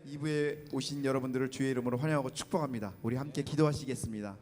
2부에 오신 여러분들을 주의 이름으로 환영하고 축복합니다. 우리 함께 기도하시겠습니다.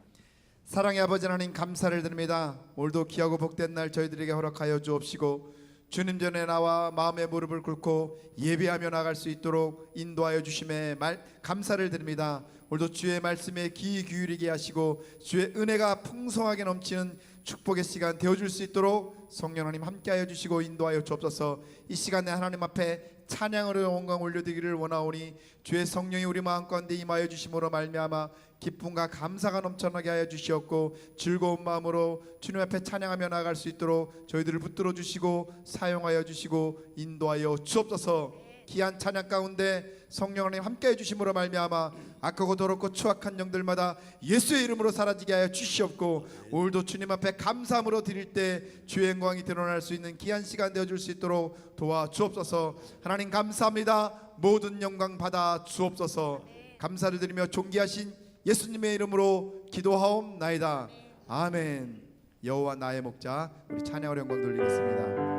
사랑의 아버지 하나님, 감사를 드립니다. 오늘도 귀하고 복된 날 저희들에게 허락하여 주옵시고 주님 전에 나와 마음의 무릎을 꿇고 예배하며 나갈 수 있도록 인도하여 주심에 감사를 드립니다. 오늘도 주의 말씀에 귀 기울이게 하시고 주의 은혜가 풍성하게 넘치는 축복의 시간 되어줄 수 있도록 성령 하나님 함께하여 주시고 인도하여 주옵소서. 이 시간에 하나님 앞에 찬양으로 영광 올려드리기를 원하오니 주의 성령이 우리 마음 가운데 임하여 주심으로 말미암아 기쁨과 감사가 넘쳐나게 하여 주시옵고 즐거운 마음으로 주님 앞에 찬양하며 나아갈 수 있도록 저희들을 붙들어 주시고 사용하여 주시고 인도하여 주옵소서. 귀한 찬양 가운데 성령 하나님 함께해 주심으로 말미암아 악하고 더럽고 추악한 영들마다 예수의 이름으로 사라지게 하여 주시옵고 오늘도 주님 앞에 감사함으로 드릴 때 주의 영광이 드러날 수 있는 귀한 시간 되어줄 수 있도록 도와주옵소서. 하나님 감사합니다. 모든 영광 받아 주옵소서. 감사를 드리며 존귀하신 예수님의 이름으로 기도하옵나이다. 아멘. 여호와 나의 목자, 우리 찬양으로 영광 돌리겠습니다.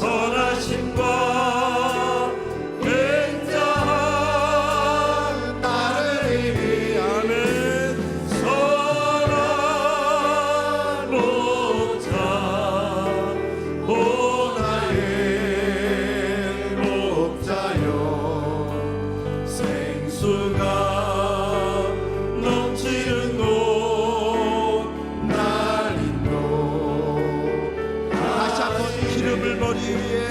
선하심과 굉장한 나를 이미 수가 넘치는 곳 날인도 다시 한번 기름을 머리 위에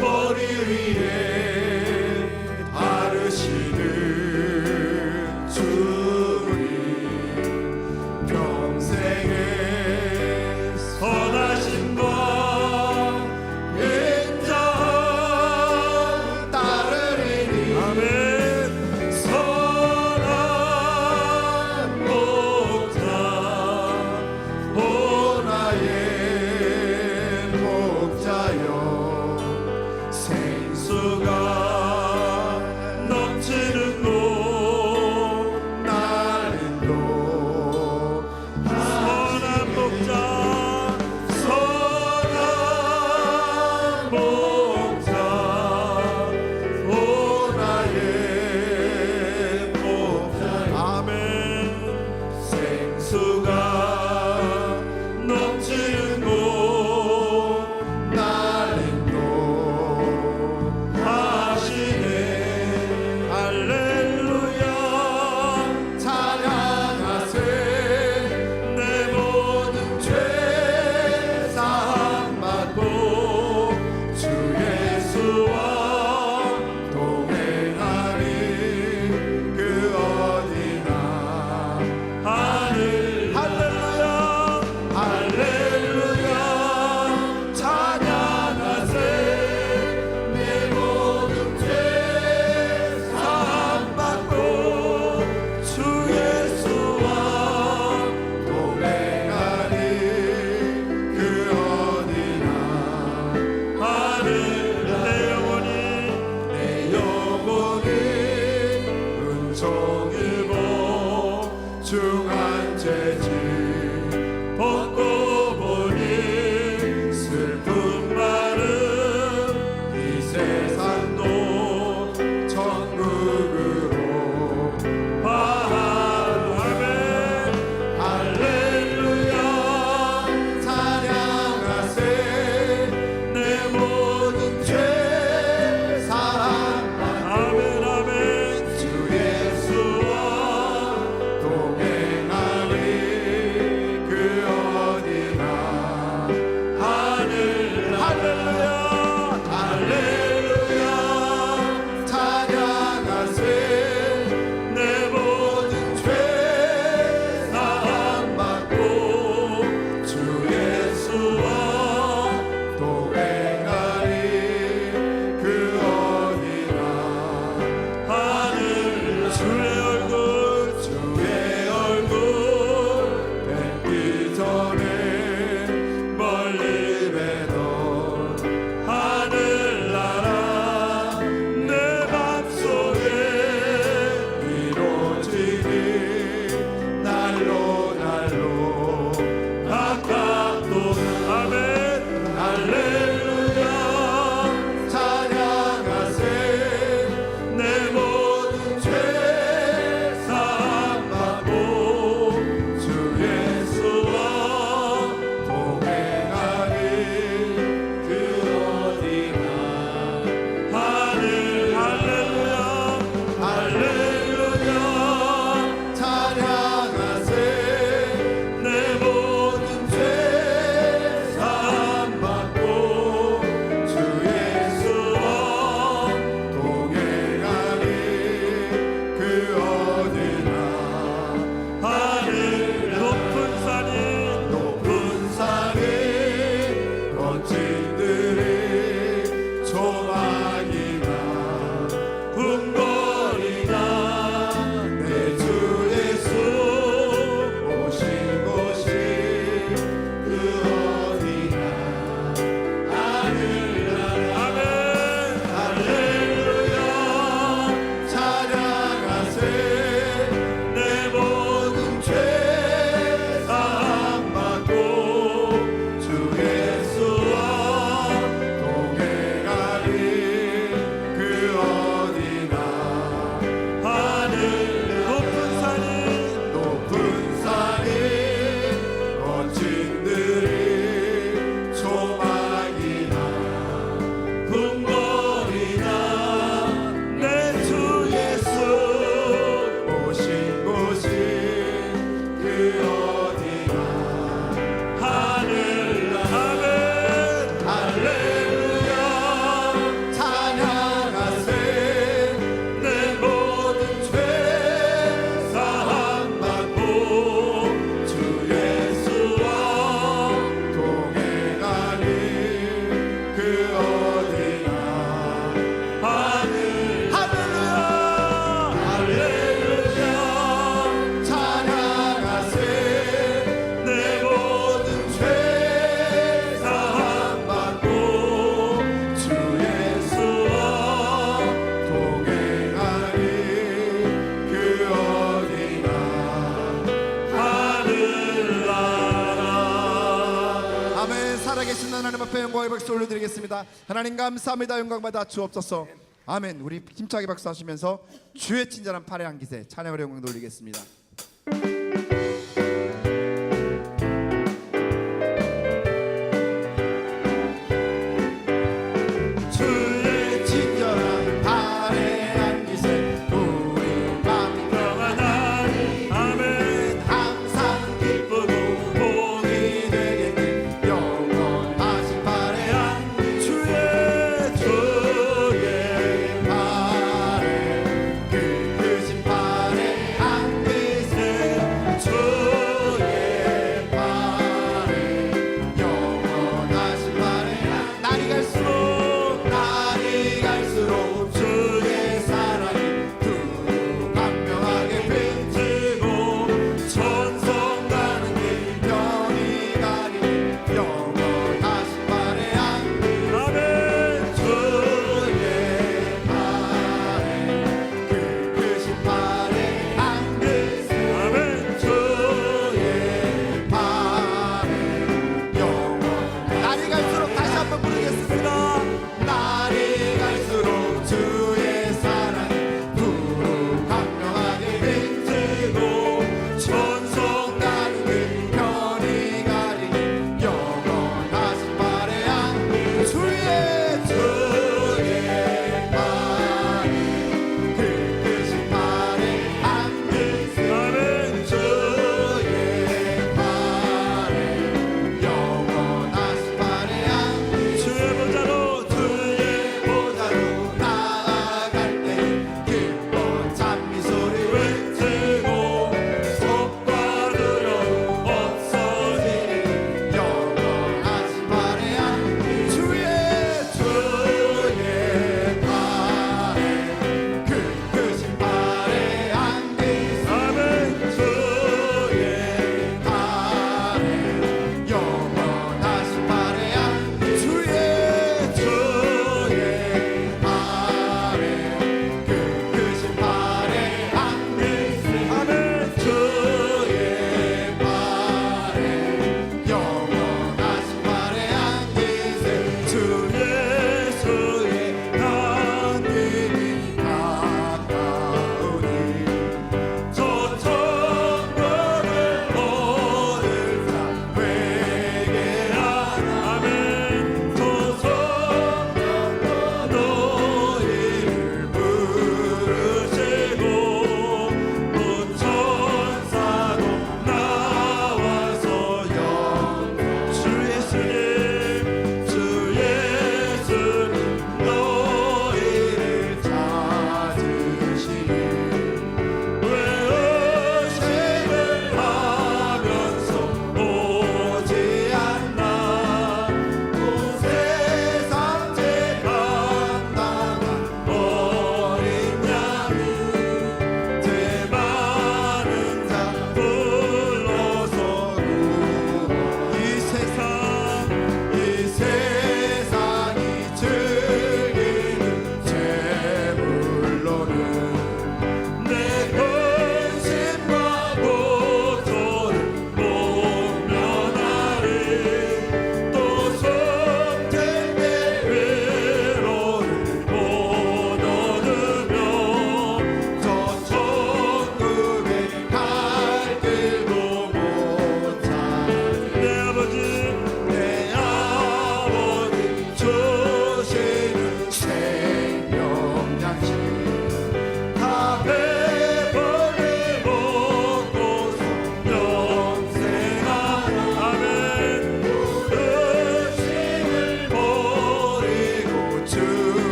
머리 위에 바르시는 주님 평생에 선하신 법 인정 따르리 영광의 박수 올려드리겠습니다. 하나님 감사합니다. 영광 받아 주옵소서. 아멘. 우리 힘차게 박수하시면서 주의 친절한 팔의 한 기세 찬양을 영광 돌리겠습니다. 주의 친절한 팔의 한 기세 우리 마음이 평안하니 아멘 항상 기쁘고 복이 되겠네. 영원하신 팔의 한 주의 팔에 그 크신 팔의 한 기세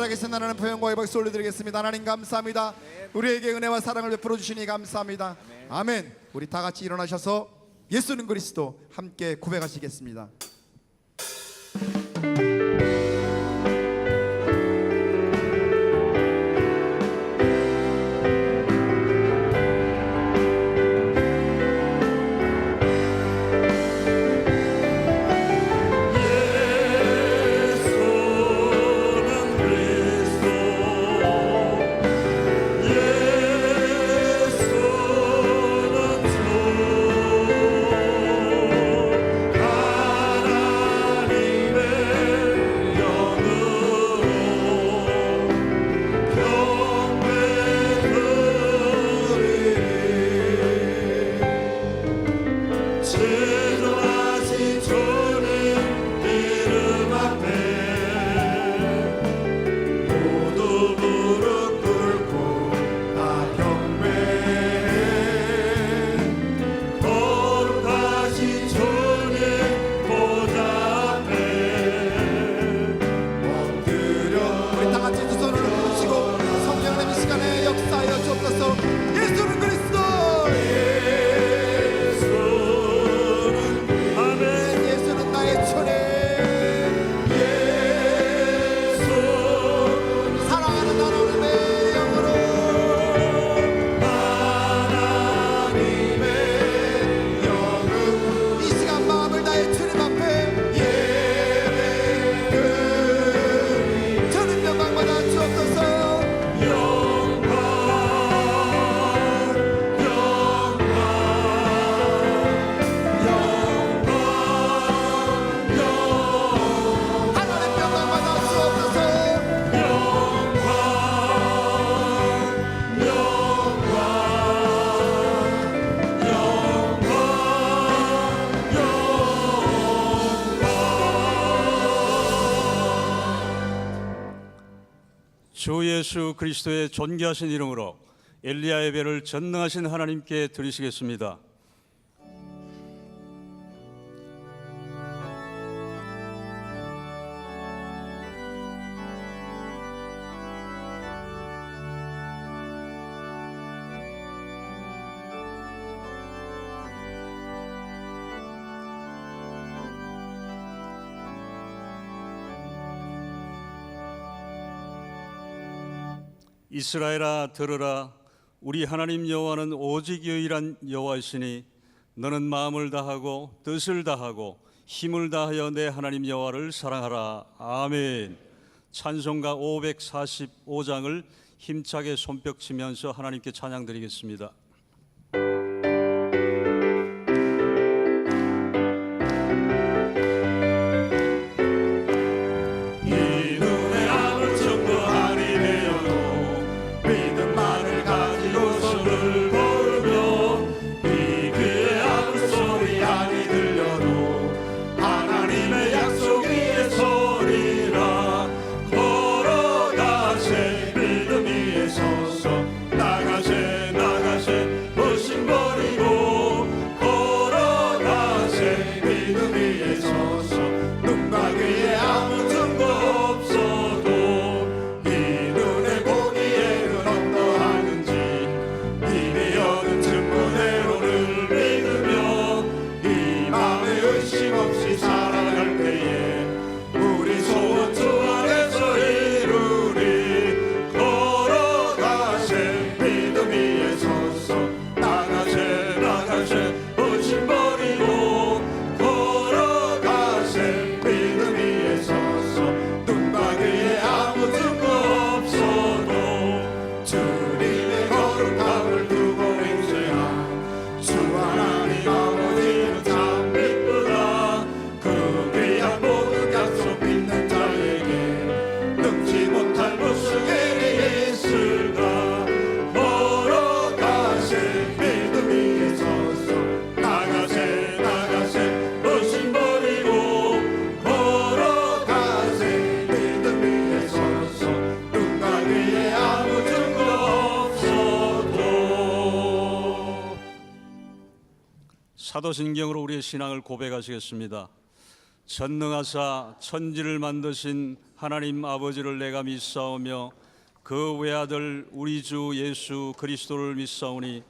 살아계신 하나님 표현과 박수 올려드리겠습니다. 하나님 감사합니다. 우리에게 은혜와 사랑을 베풀어 주시니 감사합니다. 아멘. 우리 다 같이 일어나셔서 예수는 그리스도 함께 고백하시겠습니다. 주 예수 그리스도의 존귀하신 이름으로 엘리야 예배를 전능하신 하나님께 드리시겠습니다. 이스라엘아 들으라. 우리 하나님 여호와는 오직 유일한 여호와이시니 너는 마음을 다하고 뜻을 다하고 힘을 다하여 내 하나님 여호와를 사랑하라. 아멘. 찬송가 545장을 힘차게 손뼉 치면서 하나님께 찬양 드리겠습니다. 사도신경으로 우리의 신앙을 고백하시겠습니다. 전능하사 천지를 만드신 하나님 아버지를 내가 믿사오며 그 외아들 우리 주 예수 그리스도를 믿사오니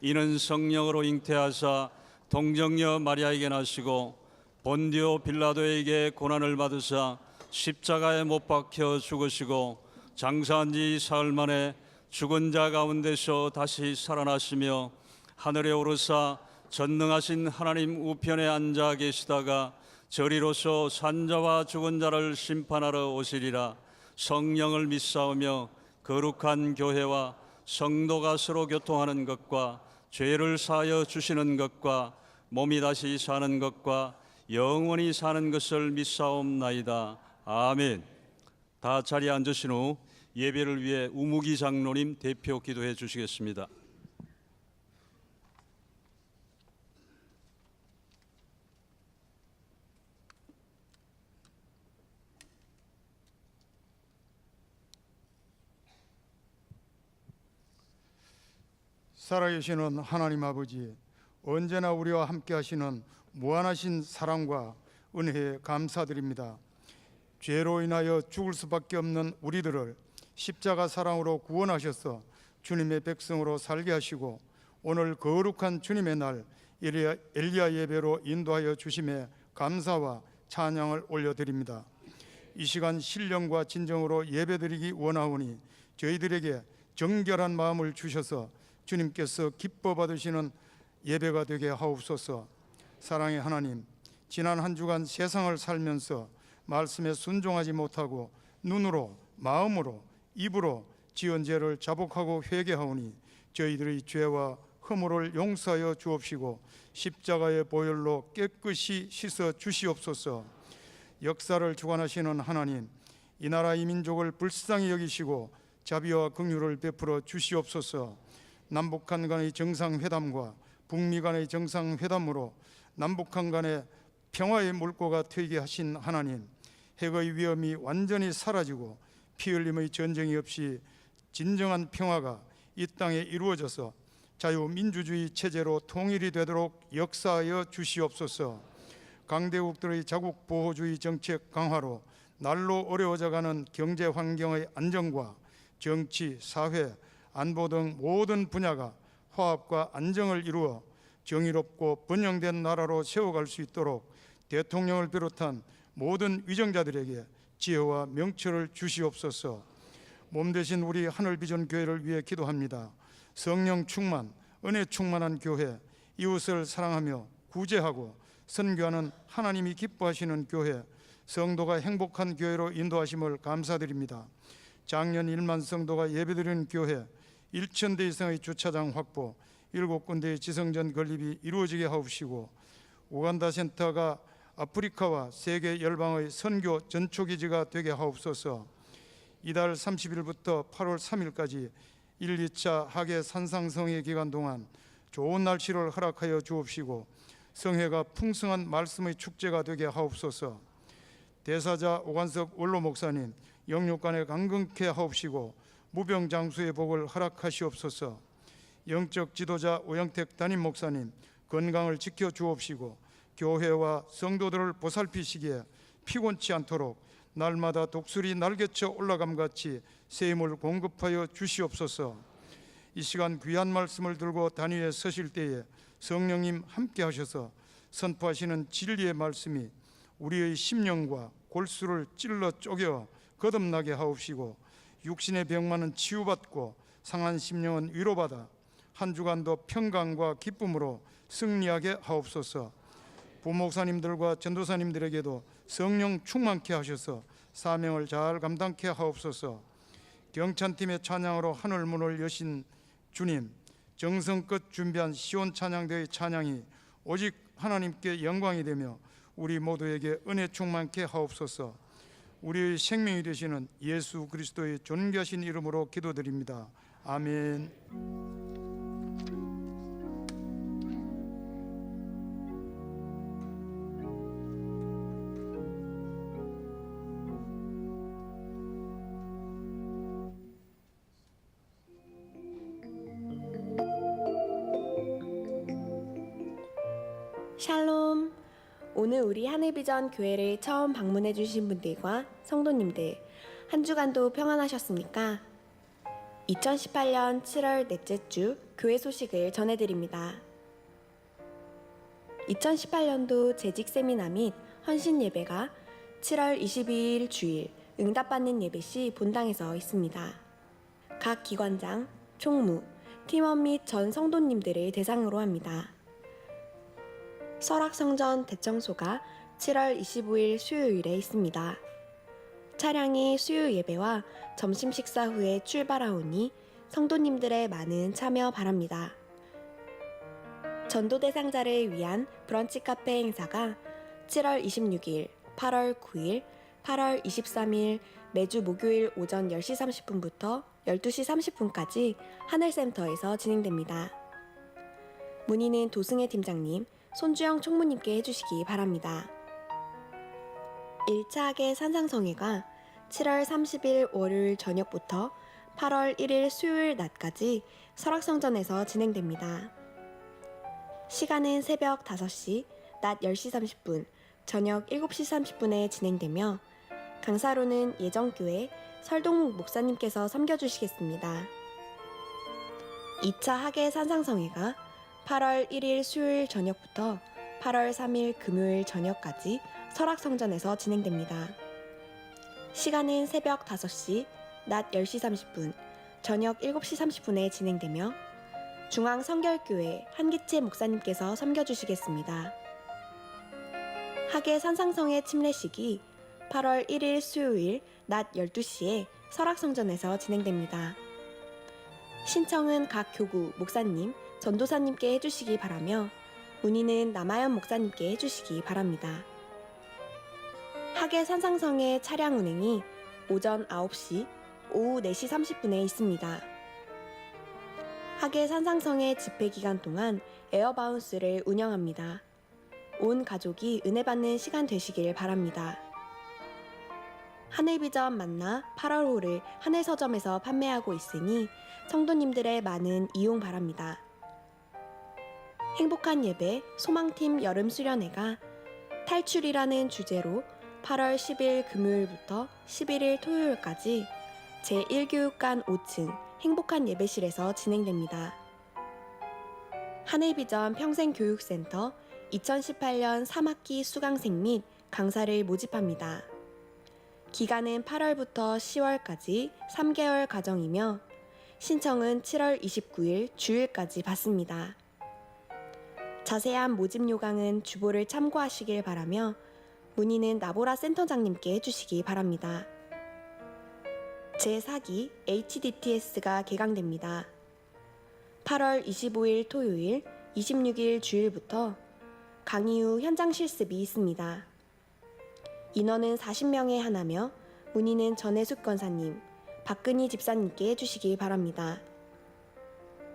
이는 성령으로 잉태하사 동정녀 마리아에게 나시고 본디오 빌라도에게 고난을 받으사 십자가에 못 박혀 죽으시고 장사한 지 사흘 만에 죽은 자 가운데서 다시 살아나시며 하늘에 오르사 전능하신 하나님 우편에 앉아 계시다가 저리로서 산자와 죽은 자를 심판하러 오시리라. 성령을 믿사오며 거룩한 교회와 성도가 서로 교통하는 것과 죄를 사하여 주시는 것과 몸이 다시 사는 것과 영원히 사는 것을 믿사옵나이다. 아멘. 다 자리에 앉으신 후 예배를 위해 우무기 장로님 대표 기도해 주시겠습니다. 살아계시는 하나님 아버지, 언제나 우리와 함께 하시는 무한하신 사랑과 은혜에 감사드립니다. 죄로 인하여 죽을 수밖에 없는 우리들을 십자가 사랑으로 구원하셔서 주님의 백성으로 살게 하시고 오늘 거룩한 주님의 날 엘리야 예배로 인도하여 주심에 감사와 찬양을 올려드립니다. 이 시간 신령과 진정으로 예배드리기 원하오니 저희들에게 정결한 마음을 주셔서 주님께서 기뻐 받으시는 예배가 되게 하옵소서. 사랑의 하나님, 지난 한 주간 세상을 살면서 말씀에 순종하지 못하고 눈으로, 마음으로, 입으로 지은 죄를 자복하고 회개하오니 저희들의 죄와 허물을 용서하여 주옵시고 십자가의 보혈로 깨끗이 씻어 주시옵소서. 역사를 주관하시는 하나님, 이 나라 이 민족을 불쌍히 여기시고 자비와 긍휼을 베풀어 주시옵소서. 남북한 간의 정상회담과 북미 간의 정상회담으로 남북한 간의 평화의 물꼬가 트이게 하신 하나님, 핵의 위험이 완전히 사라지고 피 흘림의 전쟁이 없이 진정한 평화가 이 땅에 이루어져서 자유민주주의 체제로 통일이 되도록 역사하여 주시옵소서. 강대국들의 자국 보호주의 정책 강화로 날로 어려워져가는 경제 환경의 안정과 정치, 사회, 안보 등 모든 분야가 화합과 안정을 이루어 정의롭고 번영된 나라로 세워갈 수 있도록 대통령을 비롯한 모든 위정자들에게 지혜와 명철을 주시옵소서. 몸 대신 우리 하늘비전 교회를 위해 기도합니다. 성령 충만, 은혜 충만한 교회, 이웃을 사랑하며 구제하고 선교하는 하나님이 기뻐하시는 교회, 성도가 행복한 교회로 인도하심을 감사드립니다. 작년 1만 성도가 예배드리는 교회, 1,000대 이상의 주차장 확보, 7군데의 지성전 건립이 이루어지게 하옵시고 우간다 센터가 아프리카와 세계 열방의 선교 전초기지가 되게 하옵소서. 이달 30일부터 8월 3일까지 1, 2차 하계 산상성회 기간 동안 좋은 날씨를 허락하여 주옵시고 성회가 풍성한 말씀의 축제가 되게 하옵소서. 대사자 오관석 원로 목사님 영육간에 강건케 하옵시고 무병장수의 복을 허락하시옵소서. 영적 지도자 오영택 담임 목사님 건강을 지켜 주옵시고 교회와 성도들을 보살피시기에 피곤치 않도록 날마다 독수리 날개쳐 올라감같이 새 힘을 공급하여 주시옵소서. 이 시간 귀한 말씀을 들고 단위에 서실 때에 성령님 함께 하셔서 선포하시는 진리의 말씀이 우리의 심령과 골수를 찔러 쪼개 거듭나게 하옵시고 육신의 병만은 치유받고 상한 심령은 위로받아 한 주간도 평강과 기쁨으로 승리하게 하옵소서. 부목사님들과 전도사님들에게도 성령 충만케 하셔서 사명을 잘 감당케 하옵소서. 경찬팀의 찬양으로 하늘 문을 여신 주님, 정성껏 준비한 시온 찬양대의 찬양이 오직 하나님께 영광이 되며 우리 모두에게 은혜 충만케 하옵소서. 우리의 생명이 되시는 예수 그리스도의 존귀하신 이름으로 기도드립니다. 아멘. 샬롬. 오늘 우리 하늘비전 교회를 처음 방문해 주신 분들과 성도님들, 한 주간도 평안하셨습니까? 2018년 7월 넷째 주 교회 소식을 전해드립니다. 2018년도 재직 세미나 및 헌신 예배가 7월 22일 주일 응답받는 예배 시 본당에서 있습니다. 각 기관장, 총무, 팀원 및 전 성도님들을 대상으로 합니다. 설악성전 대청소가 7월 25일 수요일에 있습니다. 차량이 수요 예배와 점심 식사 후에 출발하오니 성도님들의 많은 참여 바랍니다. 전도 대상자를 위한 브런치 카페 행사가 7월 26일, 8월 9일, 8월 23일 매주 목요일 오전 10시 30분부터 12시 30분까지 하늘센터에서 진행됩니다. 문의는 도승혜 팀장님, 손주영 총무님께 해주시기 바랍니다. 1차 학예 산상성회가 7월 30일 월요일 저녁부터 8월 1일 수요일 낮까지 설악성전에서 진행됩니다. 시간은 새벽 5시, 낮 10시 30분, 저녁 7시 30분에 진행되며 강사로는 예정교회 설동욱 목사님께서 섬겨주시겠습니다. 2차 학예 산상성회가 8월 1일 수요일 저녁부터 8월 3일 금요일 저녁까지 설악성전에서 진행됩니다. 시간은 새벽 5시, 낮 10시 30분, 저녁 7시 30분에 진행되며 중앙성결교회 한기채 목사님께서 섬겨주시겠습니다. 학예 산상성회 침례식이 8월 1일 수요일 낮 12시에 설악성전에서 진행됩니다. 신청은 각 교구 목사님, 전도사님께 해주시기 바라며 문의는 남아연 목사님께 해주시기 바랍니다. 학예 산상성회 차량 운행이 오전 9시, 오후 4시 30분에 있습니다. 학예 산상성회 집회 기간 동안 에어바운스를 운영합니다. 온 가족이 은혜 받는 시간 되시길 바랍니다. 하늘비전 만나 8월호를 하늘서점에서 판매하고 있으니 성도님들의 많은 이용 바랍니다. 행복한 예배 소망팀 여름 수련회가 탈출이라는 주제로 8월 10일 금요일부터 11일 토요일까지 제1교육관 5층 행복한 예배실에서 진행됩니다. 하늘비전 평생교육센터 2018년 3학기 수강생 및 강사를 모집합니다. 기간은 8월부터 10월까지 3개월 과정이며 신청은 7월 29일 주일까지 받습니다. 자세한 모집 요강은 주보를 참고하시길 바라며 문의는 나보라 센터장님께 해주시기 바랍니다. 제4기 HDTS가 개강됩니다. 8월 25일 토요일, 26일 주일부터 강의 후 현장 실습이 있습니다. 인원은 40명에 하나며 문의는 전혜숙 권사님, 박근희 집사님께 해주시기 바랍니다.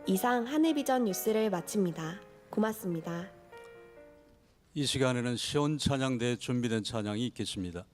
이상 하늘비전 뉴스를 마칩니다. 고맙습니다. 이 시간에는 시온 찬양대에 준비된 찬양이 있겠습니다.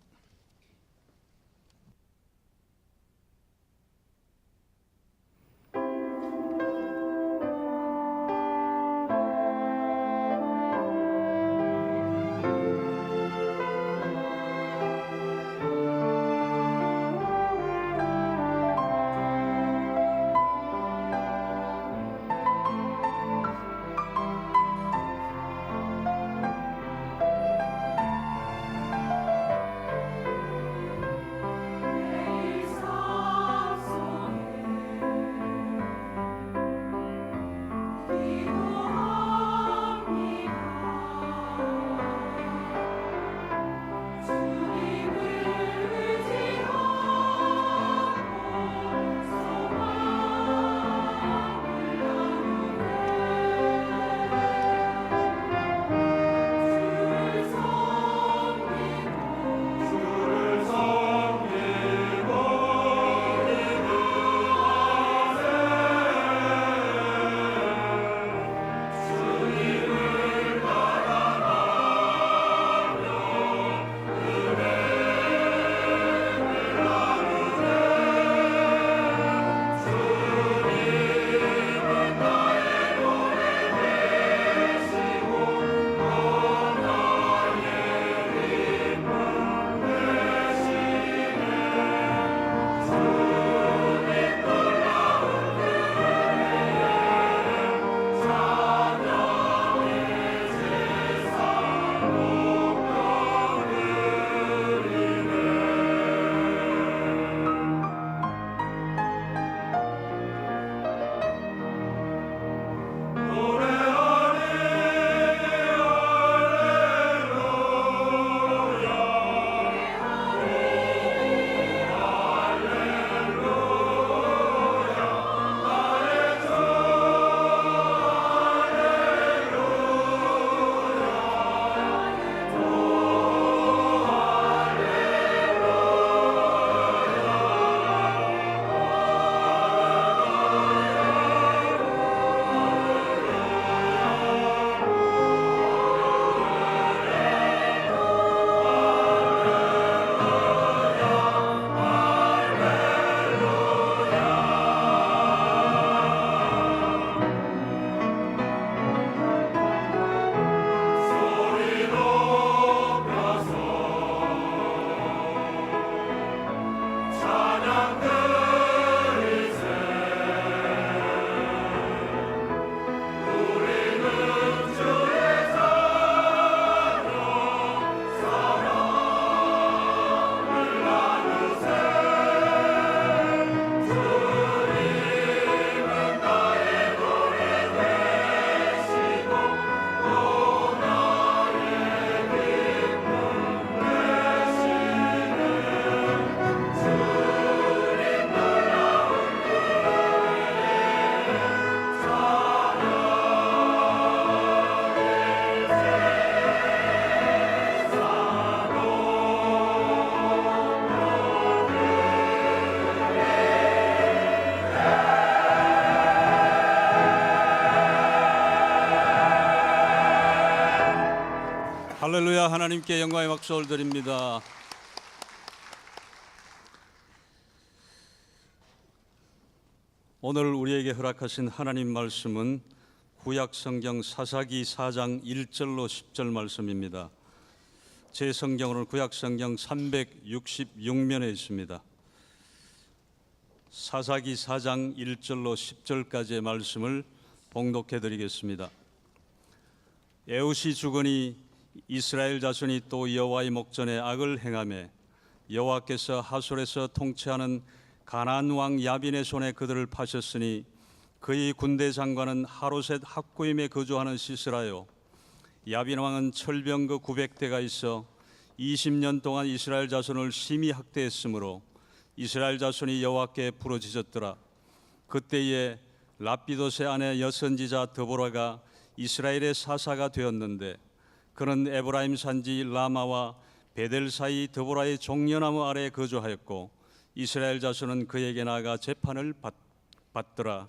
할렐루야. 하나님께 영광의 박수 올드립니다. 오늘 우리에게 허락하신 하나님 말씀은 구약 성경 사사기 4장 1절로 10절 말씀입니다. 제 성경으로는 구약 성경 366면에 있습니다. 사사기 4장 1절로 10절까지의 말씀을 봉독해 드리겠습니다. 에웃이 죽으니 이스라엘 자손이 또 여호와의 목전에 악을 행하며 여호와께서 하솔에서 통치하는 가나안 왕 야빈의 손에 그들을 파셨으니 그의 군대 장관은 하로셋 합구임에 거주하는 시스라요. 야빈 왕은 철병거 900대가 있어 20년 동안 이스라엘 자손을 심히 학대했으므로 이스라엘 자손이 여호와께 부르짖었더라. 그때에 랍비도스의 아내 여선지자 드보라가 이스라엘의 사사가 되었는데 그는 에브라임 산지 라마와 베델 사이 드보라의 종려나무 아래에 거주하였고 이스라엘 자손은 그에게 나아가 재판을 받더라.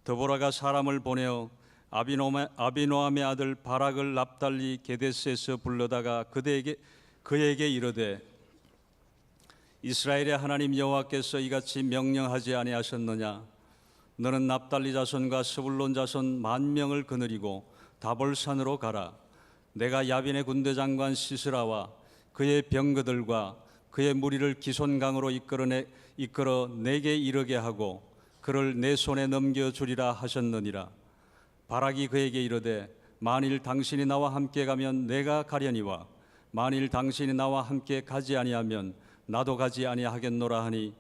드보라가 사람을 보내어 아비노함의 아들 바락을 납달리 게데스에서 불러다가 그에게 이르되 이스라엘의 하나님 여호와께서 이같이 명령하지 아니하셨느냐? 너는 납달리 자손과 스불론 자손 10,000명을 거느리고 다볼산으로 가라. 내가 야빈의 군대 장관 시스라와 그의 병거들과 그의 무리를 기손강으로 이끌어 내게 이르게 하고 그를 내 손에 넘겨주리라 하셨느니라. 바락이 그에게 이르되 만일 당신이 나와 함께 가면 내가 가려니와 만일 당신이 나와 함께 가지 아니하면 나도 가지 아니하겠노라 하니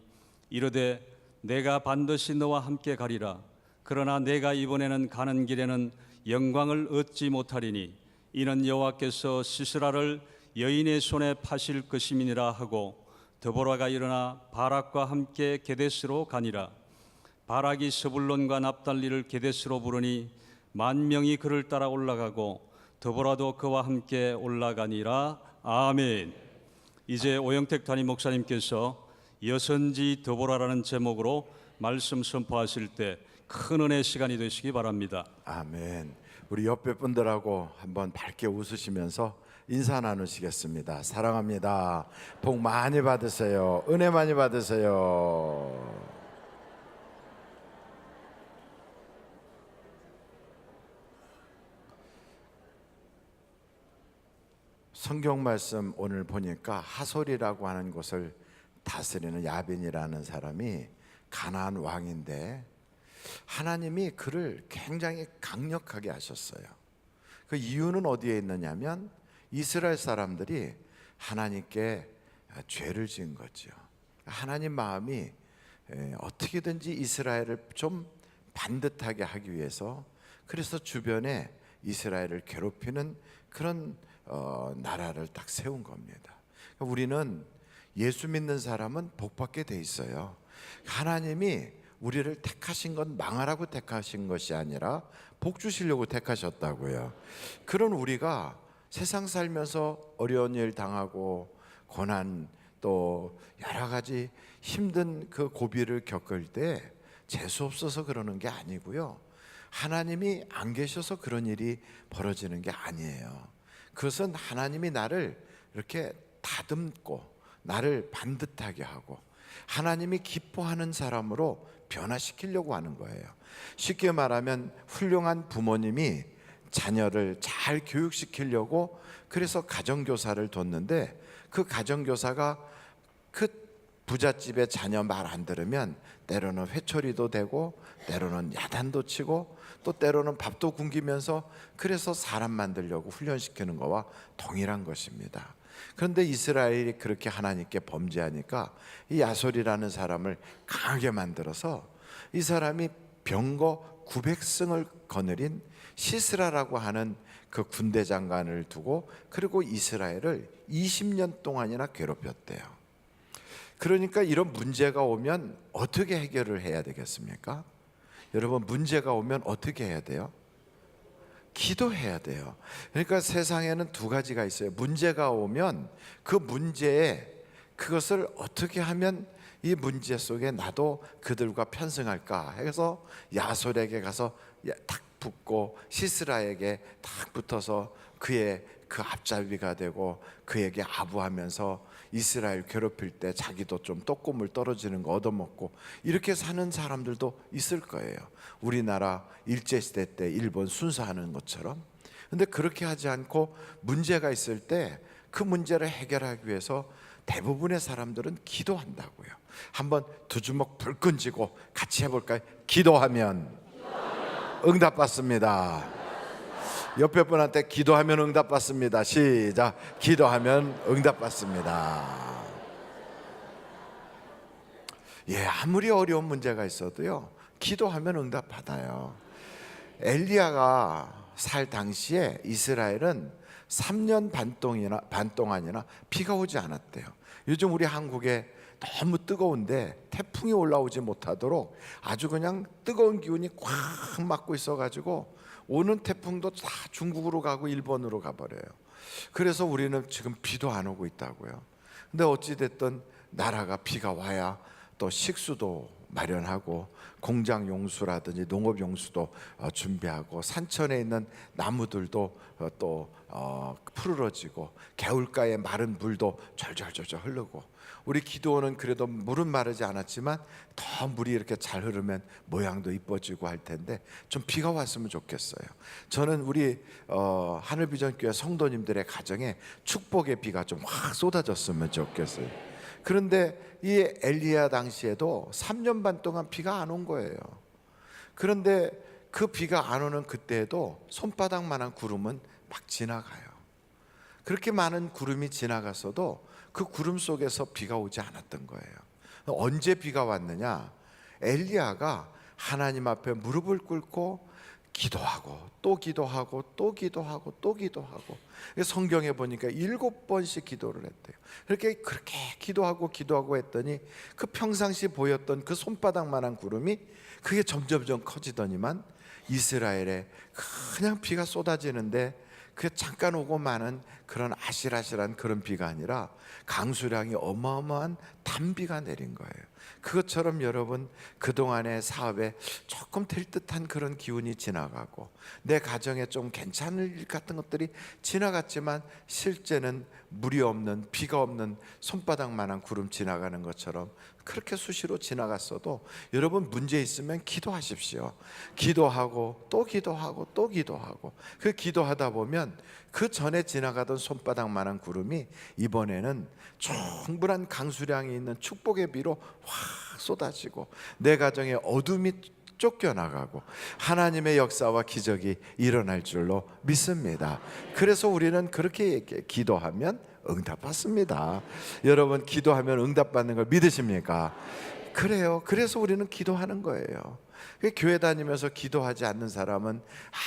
이르되 내가 반드시 너와 함께 가리라. 그러나 내가 이번에는 가는 길에는 영광을 얻지 못하리니 이는 여호와께서 시스라를 여인의 손에 파실 것임이니라 하고 드보라가 일어나 바락과 함께 게데스로 가니라. 바락이 스불론과 납달리를 게데스로 부르니 10,000명이 그를 따라 올라가고 드보라도 그와 함께 올라가니라. 아멘. 이제 오영택 담임 목사님께서 여선지 드보라라는 제목으로 말씀 선포하실 때 큰 은혜 시간이 되시기 바랍니다. 아멘. 우리 옆에 분들하고 한번 밝게 웃으시면서 인사 나누시겠습니다. 사랑합니다. 복 많이 받으세요. 은혜 많이 받으세요. 성경 말씀 오늘 보니까 하솔이라고 하는 곳을 다스리는 야빈이라는 사람이 가나안 왕인데 하나님이 그를 굉장히 강력하게 하셨어요. 그 이유는 어디에 있느냐면 이스라엘 사람들이 하나님께 죄를 지은 거죠. 하나님 마음이 어떻게든지 이스라엘을 좀 반듯하게 하기 위해서 그래서 주변에 이스라엘을 괴롭히는 그런 나라를 딱 세운 겁니다. 우리는 예수 믿는 사람은 복받게 돼 있어요. 하나님이 우리를 택하신 건 망하라고 택하신 것이 아니라 복 주시려고 택하셨다고요. 그런 우리가 세상 살면서 어려운 일 당하고 고난 또 여러 가지 힘든 그 고비를 겪을 때 재수 없어서 그러는 게 아니고요. 하나님이 안 계셔서 그런 일이 벌어지는 게 아니에요. 그것은 하나님이 나를 이렇게 다듬고 나를 반듯하게 하고 하나님이 기뻐하는 사람으로 변화시키려고 하는 거예요. 쉽게 말하면 훌륭한 부모님이 자녀를 잘 교육시키려고 그래서 가정교사를 뒀는데 그 가정교사가 그 부잣집의 자녀 말 안 들으면 때로는 회초리도 되고 때로는 야단도 치고 또 때로는 밥도 굶기면서 그래서 사람 만들려고 훈련시키는 거와 동일한 것입니다. 그런데 이스라엘이 그렇게 하나님께 범죄하니까 이 야솔이라는 사람을 강하게 만들어서 이 사람이 병거 900승을 거느린 시스라라고 하는 그 군대 장관을 두고 그리고 이스라엘을 20년 동안이나 괴롭혔대요. 그러니까 이런 문제가 오면 어떻게 해결을 해야 되겠습니까? 여러분, 문제가 오면 어떻게 해야 돼요? 기도해야 돼요. 그러니까 세상에는 두 가지가 있어요. 문제가 오면 그 문제에 그것을 어떻게 하면 이 문제 속에 나도 그들과 편승할까 해서 야솔에게 가서 탁 붙고 시스라에게 탁 붙어서 그의 그 앞잡이가 되고 그에게 아부하면서 이스라엘 괴롭힐 때 자기도 좀 떡고물 떨어지는 거 얻어먹고 이렇게 사는 사람들도 있을 거예요. 우리나라 일제시대 때 일본 순사하는 것처럼. 근데 그렇게 하지 않고 문제가 있을 때 그 문제를 해결하기 위해서 대부분의 사람들은 기도한다고요. 한번 두 주먹 불끈 쥐고 같이 해볼까요? 기도하면 응답받습니다. 옆에 분한테 기도하면 응답받습니다. 시작. 기도하면 응답받습니다. 예, 아무리 어려운 문제가 있어도요, 기도하면 응답받아요. 엘리야가 살 당시에 이스라엘은 3년 반 동안이나 비가 오지 않았대요. 요즘 우리 한국에 너무 뜨거운데 태풍이 올라오지 못하도록 아주 그냥 뜨거운 기운이 꽉 막고 있어가지고 오는 태풍도 다 중국으로 가고 일본으로 가버려요. 그래서 우리는 지금 비도 안 오고 있다고요. 근데 어찌됐든 나라가 비가 와야 또 식수도 마련하고 공장 용수라든지 농업 용수도 준비하고 산천에 있는 나무들도 또 푸르러지고 개울가에 마른 물도 절절절절 흐르고 우리 기도원은 그래도 물은 마르지 않았지만 더 물이 이렇게 잘 흐르면 모양도 이뻐지고 할 텐데 좀 비가 왔으면 좋겠어요. 저는 우리 하늘비전교회 성도님들의 가정에 축복의 비가 좀 확 쏟아졌으면 좋겠어요. 그런데 이 엘리야 당시에도 3년 반 동안 비가 안 온 거예요. 그런데 그 비가 안 오는 그때에도 손바닥만한 구름은 막 지나가요. 그렇게 많은 구름이 지나갔어도 그 구름 속에서 비가 오지 않았던 거예요. 언제 비가 왔느냐? 엘리야가 하나님 앞에 무릎을 꿇고 기도하고 또 기도하고 또 기도하고 또 기도하고 성경에 보니까 7번씩 기도를 했대요. 그렇게 기도하고 했더니 그 평상시 보였던 그 손바닥만한 구름이 그게 점점점 커지더니만 이스라엘에 그냥 비가 쏟아지는데 그 잠깐 오고 마는 그런 아실아실한 그런 비가 아니라 강수량이 어마어마한 단비가 내린 거예요. 그것처럼 여러분 그동안의 사업에 조금 될 듯한 그런 기운이 지나가고 내 가정에 좀 괜찮을 일 같은 것들이 지나갔지만 실제는 물이 없는 비가 없는 손바닥만한 구름 지나가는 것처럼 그렇게 수시로 지나갔어도 여러분 문제 있으면 기도하십시오. 기도하고 또 기도하고 또 기도하고 그 기도하다 보면 그 전에 지나가던 손바닥만한 구름이 이번에는 충분한 강수량이 있는 축복의 비로 확 쏟아지고 내 가정에 어둠이 쫓겨나가고 하나님의 역사와 기적이 일어날 줄로 믿습니다. 그래서 우리는 그렇게 기도하면 응답받습니다. 여러분 기도하면 응답받는 걸 믿으십니까? 그래요. 그래서 우리는 기도하는 거예요. 교회 다니면서 기도하지 않는 사람은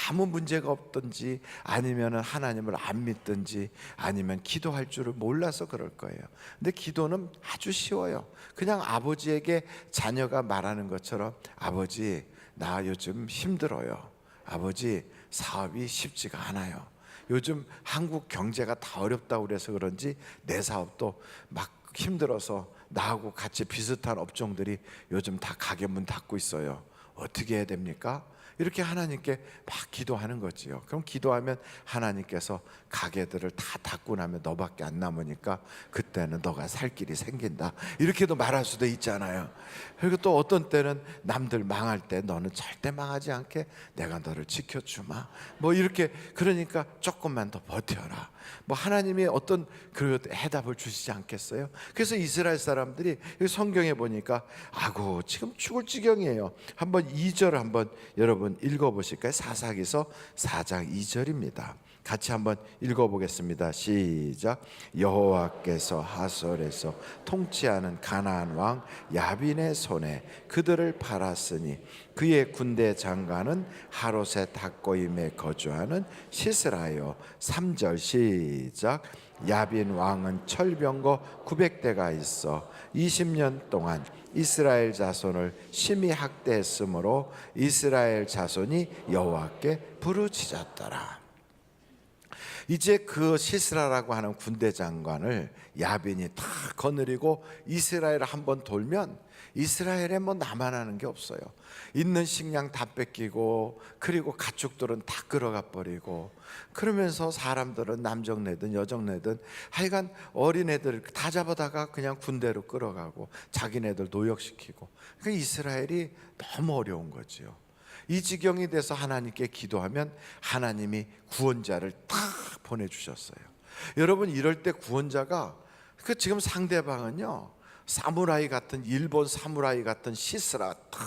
아무 문제가 없든지 아니면 하나님을 안 믿든지 아니면 기도할 줄을 몰라서 그럴 거예요. 근데 기도는 아주 쉬워요. 그냥 아버지에게 자녀가 말하는 것처럼 아버지 나 요즘 힘들어요. 아버지 사업이 쉽지가 않아요. 요즘 한국 경제가 다 어렵다고 그래서 그런지 내 사업도 막 힘들어서 나하고 같이 비슷한 업종들이 요즘 다 가게 문 닫고 있어요. 어떻게 해야 됩니까? 이렇게 하나님께 막 기도하는 거지요. 그럼 기도하면 하나님께서 가게들을 다 닫고 나면 너밖에 안 남으니까 그때는 너가 살 길이 생긴다. 이렇게도 말할 수도 있잖아요. 그리고 또 어떤 때는 남들 망할 때 너는 절대 망하지 않게 내가 너를 지켜주마. 뭐 이렇게 그러니까 조금만 더 버텨라. 뭐 하나님이 어떤 그 해답을 주시지 않겠어요? 그래서 이스라엘 사람들이 성경에 보니까 아고 지금 죽을 지경이에요. 한번 2절 한번 여러분 읽어보실까요? 사사기서 4장 2절입니다. 같이 한번 읽어보겠습니다. 시작. 여호와께서 하솔에서 통치하는 가나안 왕 야빈의 손에 그들을 팔았으니 그의 군대 장관은 하롯의 닭고임에 거주하는 시스라요. 3절 시작. 야빈 왕은 철병거 900대가 있어 20년 동안 이스라엘 자손을 심히 학대했으므로 이스라엘 자손이 여호와께 부르짖었더라. 이제 그 시스라라고 하는 군대 장관을 야빈이 다 거느리고 이스라엘을 한번 돌면 이스라엘에 뭐 나만 하는 게 없어요. 있는 식량 다 뺏기고, 그리고 가축들은 다 끌어가 버리고, 그러면서 사람들은 남정네든 여정네든 하여간 어린애들 다 잡아다가 그냥 군대로 끌어가고 자기네들 노역시키고, 그러니까 이스라엘이 너무 어려운 거지요. 이 지경이 돼서 하나님께 기도하면 하나님이 구원자를 딱 보내주셨어요. 여러분, 이럴 때 구원자가 지금 상대방은요, 사무라이 같은, 일본 사무라이 같은 시스라 탁,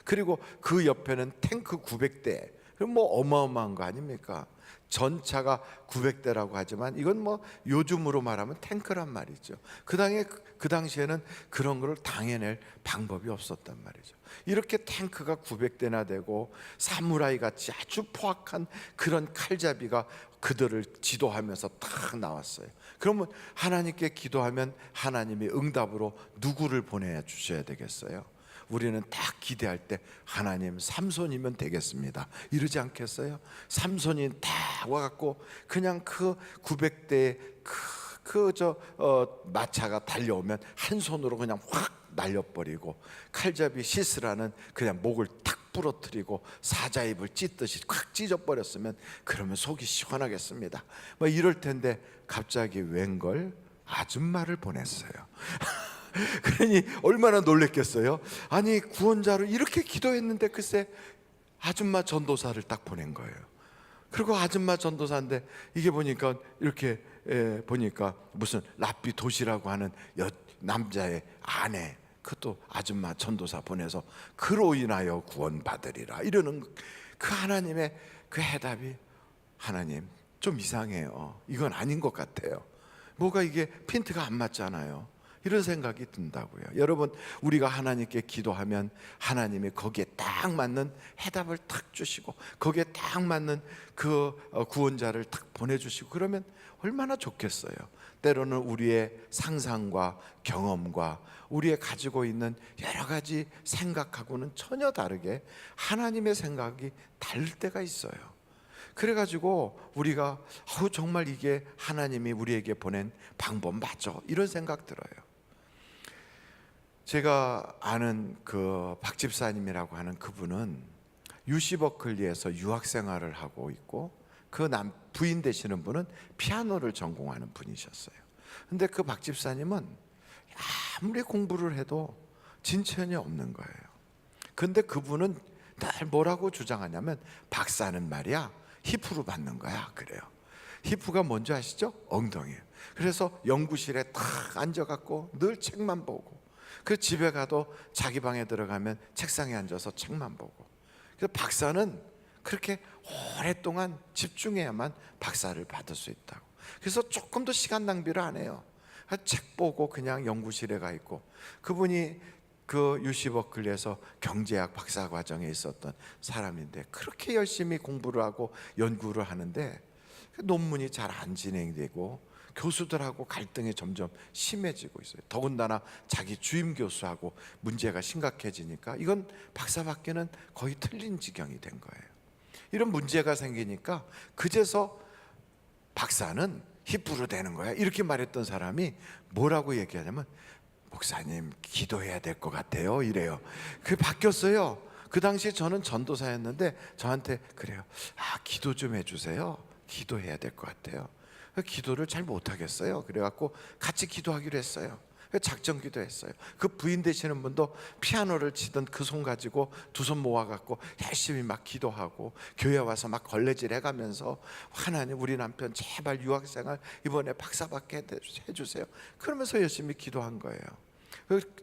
그리고 그 옆에는 탱크 900대, 그럼 뭐 어마어마한 거 아닙니까? 전차가 900대라고 하지만 이건 뭐 요즘으로 말하면 탱크란 말이죠. 그 당시에는 그런 걸 당해낼 방법이 없었단 말이죠. 이렇게 탱크가 900대나 되고 사무라이 같이 아주 포악한 그런 칼잡이가 그들을 지도하면서 딱 나왔어요. 그러면 하나님께 기도하면 하나님이 응답으로 누구를 보내 주셔야 되겠어요? 우리는 딱 기대할 때 하나님 삼손이면 되겠습니다 이러지 않겠어요? 삼손이 딱 와갖고 그냥 그 900대의 마차가 달려오면 한 손으로 그냥 확 날려버리고, 칼잡이 시스라는 그냥 목을 탁 부러뜨리고 사자입을 찢듯이 확 찢어버렸으면 그러면 속이 시원하겠습니다. 뭐 이럴 텐데 갑자기 웬걸 아줌마를 보냈어요. 그러니 얼마나 놀랬겠어요. 아니, 구원자로 이렇게 기도했는데 글쎄 아줌마 전도사를 딱 보낸 거예요. 그리고 아줌마 전도사인데 이게 보니까 이렇게 보니까 무슨 랍비 도시라고 하는 남자의 아내, 그것도 아줌마 전도사 보내서 그로 인하여 구원받으리라 이러는 그 하나님의 그 해답이, 하나님 좀 이상해요. 이건 아닌 것 같아요. 뭐가 이게 핀트가 안 맞잖아요. 이런 생각이 든다고요. 여러분, 우리가 하나님께 기도하면 하나님이 거기에 딱 맞는 해답을 탁 주시고 거기에 딱 맞는 그 구원자를 탁 보내주시고 그러면 얼마나 좋겠어요. 때로는 우리의 상상과 경험과 우리의 가지고 있는 여러 가지 생각하고는 전혀 다르게 하나님의 생각이 다를 때가 있어요. 그래가지고 우리가 정말 이게 하나님이 우리에게 보낸 방법 맞죠? 이런 생각 들어요. 제가 아는 그 박 집사님이라고 하는 그분은 UC 버클리에서 유학 생활을 하고 있고, 그 부인 되시는 분은 피아노를 전공하는 분이셨어요. 근데 그 박 집사님은 아무리 공부를 해도 진천이 없는 거예요. 근데 그분은 늘 뭐라고 주장하냐면, 박사는 말이야 히프로 받는 거야 그래요. 히프가 뭔지 아시죠? 엉덩이에요. 그래서 연구실에 탁 앉아갖고 늘 책만 보고, 그 집에 가도 자기 방에 들어가면 책상에 앉아서 책만 보고. 그래서 박사는 그렇게 오랫동안 집중해야만 박사를 받을 수 있다고. 그래서 조금도 시간 낭비를 안 해요. 책 보고 그냥 연구실에 가 있고. 그분이 그 UC 버클리에서 경제학 박사 과정에 있었던 사람인데 그렇게 열심히 공부를 하고 연구를 하는데 논문이 잘 안 진행되고 교수들하고 갈등이 점점 심해지고 있어요. 더군다나 자기 주임 교수하고 문제가 심각해지니까 이건 박사 받기는 거의 틀린 지경이 된 거예요. 이런 문제가 생기니까 그제서 박사는 히브로 되는 거야 이렇게 말했던 사람이 뭐라고 얘기하냐면, 목사님 기도해야 될 것 같아요 이래요. 그게 바뀌었어요. 그 당시에 저는 전도사였는데 저한테 그래요. 기도 좀 해주세요. 기도해야 될 것 같아요. 기도를 잘 못하겠어요. 그래갖고 같이 기도하기로 했어요. 작정 기도했어요. 그 부인 되시는 분도 피아노를 치던 그 손 가지고 두 손 모아갖고 열심히 막 기도하고 교회 와서 막 걸레질 해가면서, 하나님 우리 남편 제발 유학생활 이번에 박사 받게 해주세요. 그러면서 열심히 기도한 거예요.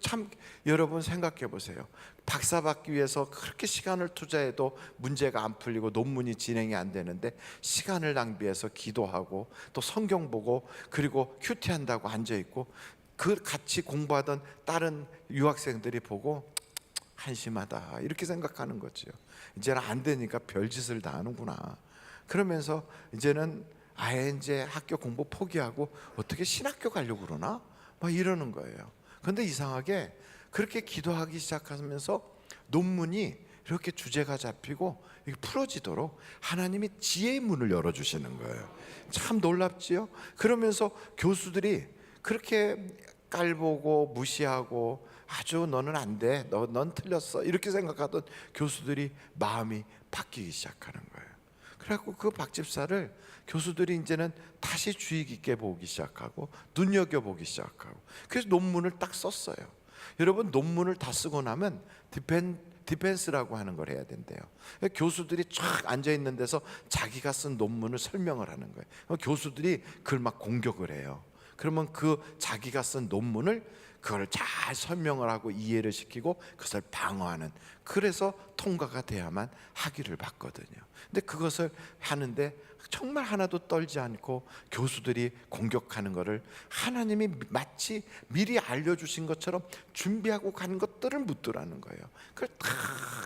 참 여러분 생각해 보세요. 박사 받기 위해서 그렇게 시간을 투자해도 문제가 안 풀리고 논문이 진행이 안 되는데 시간을 낭비해서 기도하고 또 성경 보고 그리고 큐티한다고 앉아있고, 그 같이 공부하던 다른 유학생들이 보고 한심하다 이렇게 생각하는 거죠. 이제는 안 되니까 별짓을 다 하는구나. 그러면서 이제는 아예 이제 학교 공부 포기하고 어떻게 신학교 가려고 그러나 막 이러는 거예요. 근데 이상하게 그렇게 기도하기 시작하면서 논문이 이렇게 주제가 잡히고 이게 풀어지도록 하나님이 지혜의 문을 열어주시는 거예요. 참 놀랍지요? 그러면서 교수들이 그렇게 깔보고 무시하고 아주 너는 안 돼, 넌 틀렸어 이렇게 생각하던 교수들이 마음이 바뀌기 시작하는 거예요. 그래갖고 그 박 집사를 교수들이 이제는 다시 주의 깊게 보기 시작하고 눈여겨보기 시작하고, 그래서 논문을 딱 썼어요. 여러분, 논문을 다 쓰고 나면 디펜스라고 하는 걸 해야 된대요. 교수들이 쫙 앉아있는 데서 자기가 쓴 논문을 설명을 하는 거예요. 교수들이 그걸 막 공격을 해요. 그러면 그 자기가 쓴 논문을 그걸 잘 설명을 하고 이해를 시키고 그것을 방어하는, 그래서 통과가 돼야만 학위를 받거든요. 근데 그것을 하는데 정말 하나도 떨지 않고 교수들이 공격하는 것을 하나님이 마치 미리 알려주신 것처럼 준비하고 간 것들을 묻더라는 거예요. 그걸 다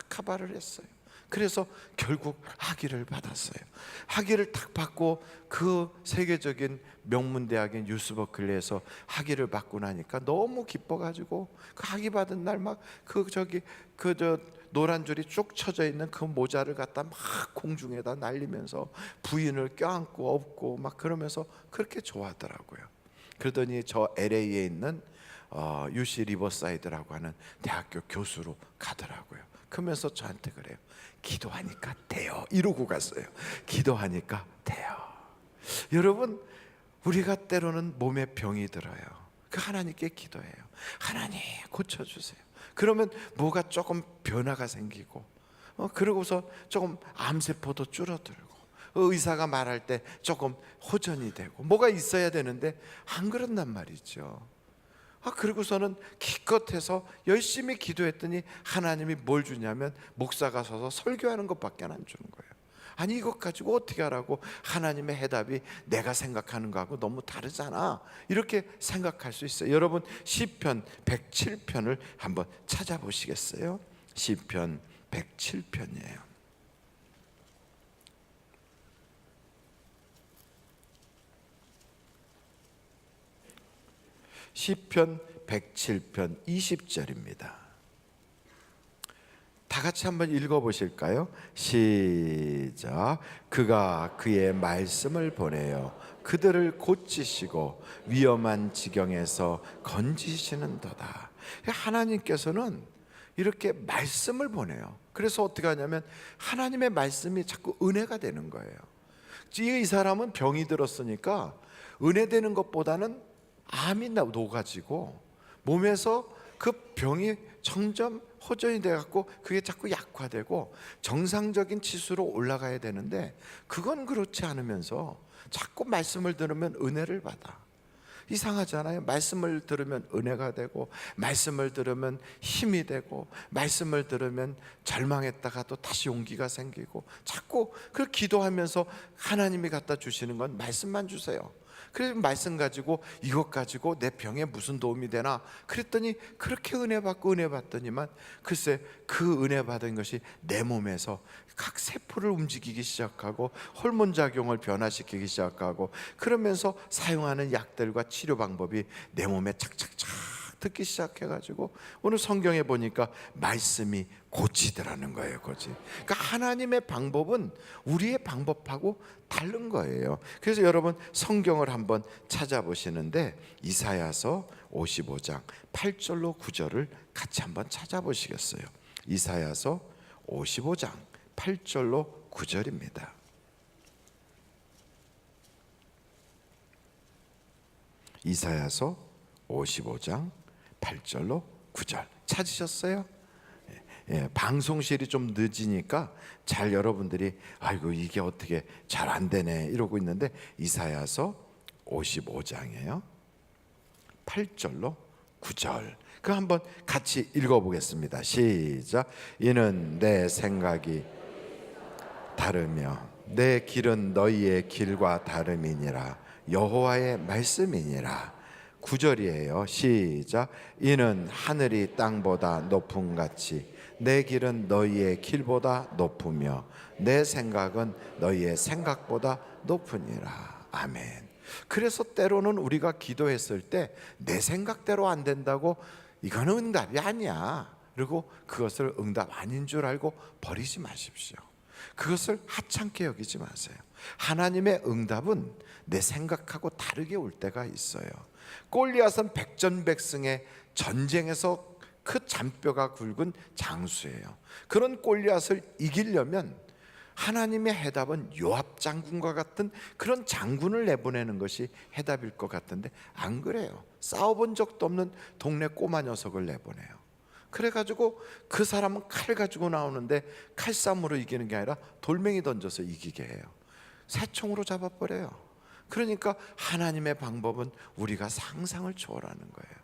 커버를 했어요. 그래서 결국 학위를 받았어요. 학위를 딱 받고 그 세계적인 명문대학인 유스버클리에서 학위를 받고 나니까 너무 기뻐가지고 그 학위 받은 날 막 노란 줄이 쭉 쳐져 있는 그 모자를 갖다 막 공중에다 날리면서 부인을 껴안고 업고 막 그러면서 그렇게 좋아하더라고요. 그러더니 저 LA에 있는 UC 리버사이드라고 하는 대학교 교수로 가더라고요. 그러면서 저한테 그래요. 기도하니까 돼요. 이러고 갔어요. 기도하니까 돼요. 여러분, 우리가 때로는 몸에 병이 들어요. 그 하나님께 기도해요. 하나님 고쳐주세요. 그러면 뭐가 조금 변화가 생기고 그러고서 조금 암세포도 줄어들고 의사가 말할 때 조금 호전이 되고 뭐가 있어야 되는데 안 그런단 말이죠. 그리고서는 기껏해서 열심히 기도했더니 하나님이 뭘 주냐면 목사가 서서 설교하는 것밖에 안 주는 거예요. 아니 이것 가지고 어떻게 하라고, 하나님의 해답이 내가 생각하는 거하고 너무 다르잖아 이렇게 생각할 수 있어요. 여러분, 시편 107편을 한번 찾아보시겠어요? 시편 107편이에요. 시편 107편 20절입니다. 다 같이 한번 읽어보실까요? 시작. 그가 그의 말씀을 보내어 그들을 고치시고 위험한 지경에서 건지시는도다. 하나님께서는 이렇게 말씀을 보내요. 그래서 어떻게 하냐면 하나님의 말씀이 자꾸 은혜가 되는 거예요. 이 사람은 병이 들었으니까 은혜 되는 것보다는 암이 녹아지고 몸에서 그 병이 점점 호전이 돼갖고 그게 자꾸 약화되고 정상적인 치수로 올라가야 되는데 그건 그렇지 않으면서 자꾸 말씀을 들으면 은혜를 받아. 이상하잖아요. 말씀을 들으면 은혜가 되고 말씀을 들으면 힘이 되고 말씀을 들으면 절망했다가 또 다시 용기가 생기고 자꾸 그 기도하면서 하나님이 갖다 주시는 건 말씀만 주세요. 그래서 말씀 가지고 이것 가지고 내 병에 무슨 도움이 되나 그랬더니 그렇게 은혜 받고 은혜 받더니만 글쎄 그 은혜 받은 것이 내 몸에서 각 세포를 움직이기 시작하고 호르몬 작용을 변화시키기 시작하고 그러면서 사용하는 약들과 치료 방법이 내 몸에 착착착 듣기 시작해가지고 오늘 성경에 보니까 말씀이 고치더라는 거예요. 그러니까 하나님의 방법은 우리의 방법하고 다른 거예요. 그래서 여러분 성경을 한번 찾아보시는데 이사야서 55장 8절로 9절을 같이 한번 찾아보시겠어요? 이사야서 55장 8절로 9절입니다. 이사야서 55장 8절로 9절 찾으셨어요? 예, 방송실이 좀 늦으니까 잘 여러분들이 아이고 이게 어떻게 잘 안 되네 이러고 있는데 이사야서 55장이에요. 8절로 9절 그 한번 같이 읽어보겠습니다. 시작. 이는 내 생각이 다르며 내 길은 너희의 길과 다름이니라. 여호와의 말씀이니라. 9절이에요. 시작. 이는 하늘이 땅보다 높음같이 내 길은 너희의 길보다 높으며 내 생각은 너희의 생각보다 높으니라. 아멘. 그래서 때로는 우리가 기도했을 때 내 생각대로 안 된다고 이거는 응답이 아니야 그리고 그것을 응답 아닌 줄 알고 버리지 마십시오. 그것을 하찮게 여기지 마세요. 하나님의 응답은 내 생각하고 다르게 올 때가 있어요. 골리앗은 백전백승의 전쟁에서 그 잔뼈가 굵은 장수예요. 그런 골리앗을 이기려면 하나님의 해답은 요압 장군과 같은 그런 장군을 내보내는 것이 해답일 것 같은데 안 그래요. 싸워본 적도 없는 동네 꼬마 녀석을 내보내요. 그래가지고 그 사람은 칼 가지고 나오는데 칼싸움으로 이기는 게 아니라 돌멩이 던져서 이기게 해요. 새총으로 잡아버려요. 그러니까 하나님의 방법은 우리가 상상을 초월하는 거예요.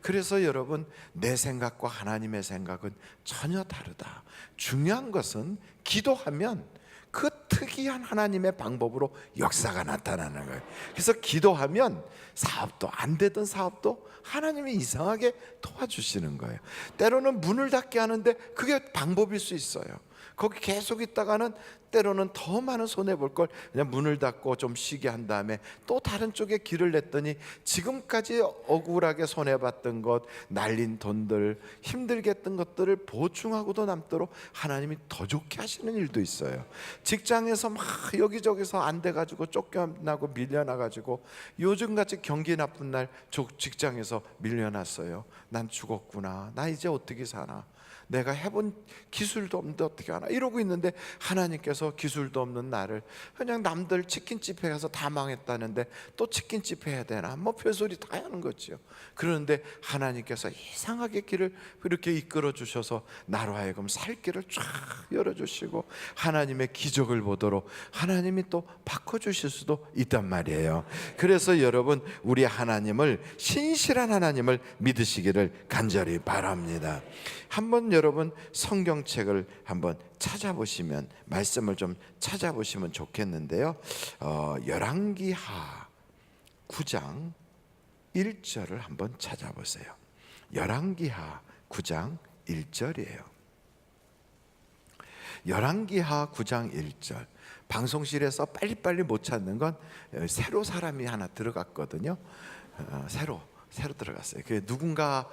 그래서 여러분, 내 생각과 하나님의 생각은 전혀 다르다. 중요한 것은 기도하면 그 특이한 하나님의 방법으로 역사가 나타나는 거예요. 그래서 기도하면 사업도 안 되던 사업도 하나님이 이상하게 도와주시는 거예요. 때로는 문을 닫게 하는데 그게 방법일 수 있어요. 거기 계속 있다가는 때로는 더 많은 손해 볼 걸 그냥 문을 닫고 좀 쉬게 한 다음에 또 다른 쪽에 길을 냈더니 지금까지 억울하게 손해 봤던 것, 날린 돈들, 힘들게 했던 것들을 보충하고도 남도록 하나님이 더 좋게 하시는 일도 있어요. 직장에서 막 여기저기서 안 돼 가지고 쫓겨나고 밀려나 가지고 요즘같이 경기 나쁜 날 직장에서 밀려났어요. 난 죽었구나. 나 이제 어떻게 사나? 내가 해본 기술도 없는데 어떻게 하나 이러고 있는데 하나님께서 기술도 없는 나를 그냥 남들 치킨집에 가서 다 망했다는데 또 치킨집 해야 되나 뭐 별소리 다 하는 거죠. 그런데 하나님께서 이상하게 길을 이렇게 이끌어 주셔서 나로 하여금 살 길을 쫙 열어주시고 하나님의 기적을 보도록 하나님이 또 바꿔주실 수도 있단 말이에요. 그래서 여러분, 우리 하나님을, 신실한 하나님을 믿으시기를 간절히 바랍니다. 한번 여러분 성경책을 한번 찾아보시면, 말씀을 좀 찾아보시면 좋겠는데요. 열왕기하 9장 1절을 한번 찾아보세요. 열왕기하 9장 1절이에요. 열왕기하 9장 1절. 방송실에서 빨리빨리 못 찾는 건 새로 사람이 하나 들어갔거든요. 새로 들어갔어요. 그 누군가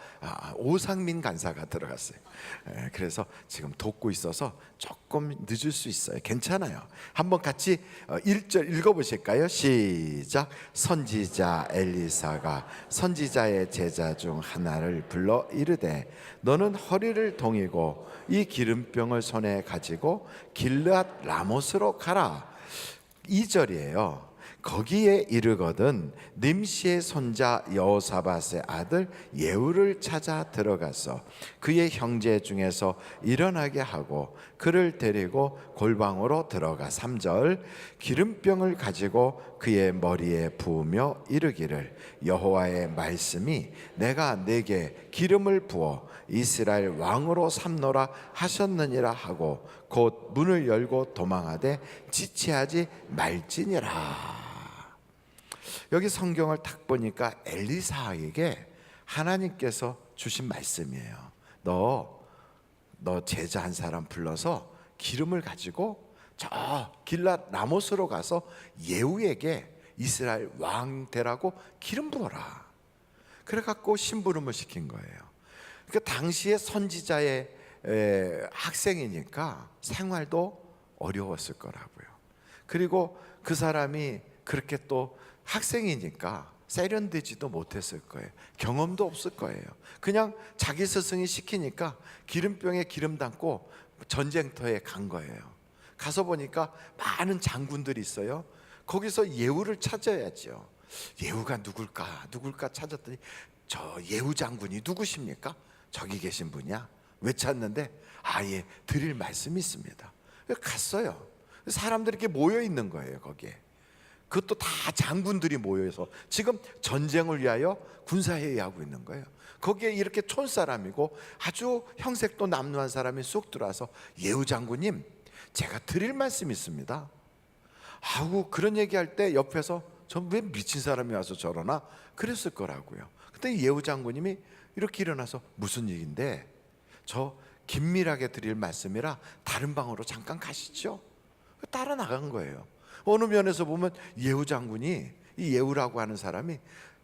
오상민 간사가 들어갔어요. 그래서 지금 돕고 있어서 조금 늦을 수 있어요. 괜찮아요. 한번 같이 1절 읽어보실까요? 시작. 선지자 엘리사가 선지자의 제자 중 하나를 불러 이르되 너는 허리를 동이고 이 기름병을 손에 가지고 길르앗 라못으로 가라. 2절이에요. 거기에 이르거든 nim시의 손자 여호사밧의 아들 예후를 찾아 들어가서 그의 형제 중에서 일어나게 하고 그를 데리고 골방으로 들어가 3절 기름병을 가지고 그의 머리에 부으며 이르기를 여호와의 말씀이 내가 내게 기름을 부어 이스라엘 왕으로 삼노라 하셨느니라 하고 곧 문을 열고 도망하되 지체하지 말지니라. 여기 성경을 딱 보니까 엘리사에게 하나님께서 주신 말씀이에요. 너 제자 한 사람 불러서 기름을 가지고 저 길랏 라못으로 가서 예후에게 이스라엘 왕 되라고 기름 부어라. 그래갖고 심부름을 시킨 거예요. 그러니까 당시에 선지자의 학생이니까 생활도 어려웠을 거라고요. 그리고 그 사람이 그렇게 또 학생이니까 세련되지도 못했을 거예요. 경험도 없을 거예요. 그냥 자기 스승이 시키니까 기름병에 기름 담고 전쟁터에 간 거예요. 가서 보니까 많은 장군들이 있어요. 거기서 예후를 찾아야죠. 예후가 누굴까 찾았더니 저 예후 장군이 누구십니까? 저기 계신 분이야. 왜 찾는데? 예, 드릴 말씀이 있습니다. 갔어요. 사람들이 이렇게 모여 있는 거예요. 거기에. 그것도 다 장군들이 모여서 지금 전쟁을 위하여 군사회의하고 있는 거예요. 거기에 이렇게 촌사람이고 아주 형색도 남루한 사람이 쑥 들어와서 예후 장군님, 제가 드릴 말씀이 있습니다. 그런 얘기할 때 옆에서 저 왜 미친 사람이 와서 저러나 그랬을 거라고요. 그때 예후 장군님이 이렇게 일어나서 무슨 얘기인데 저 긴밀하게 드릴 말씀이라 다른 방으로 잠깐 가시죠. 따라 나간 거예요. 어느 면에서 보면 예후 장군이, 이 예후라고 하는 사람이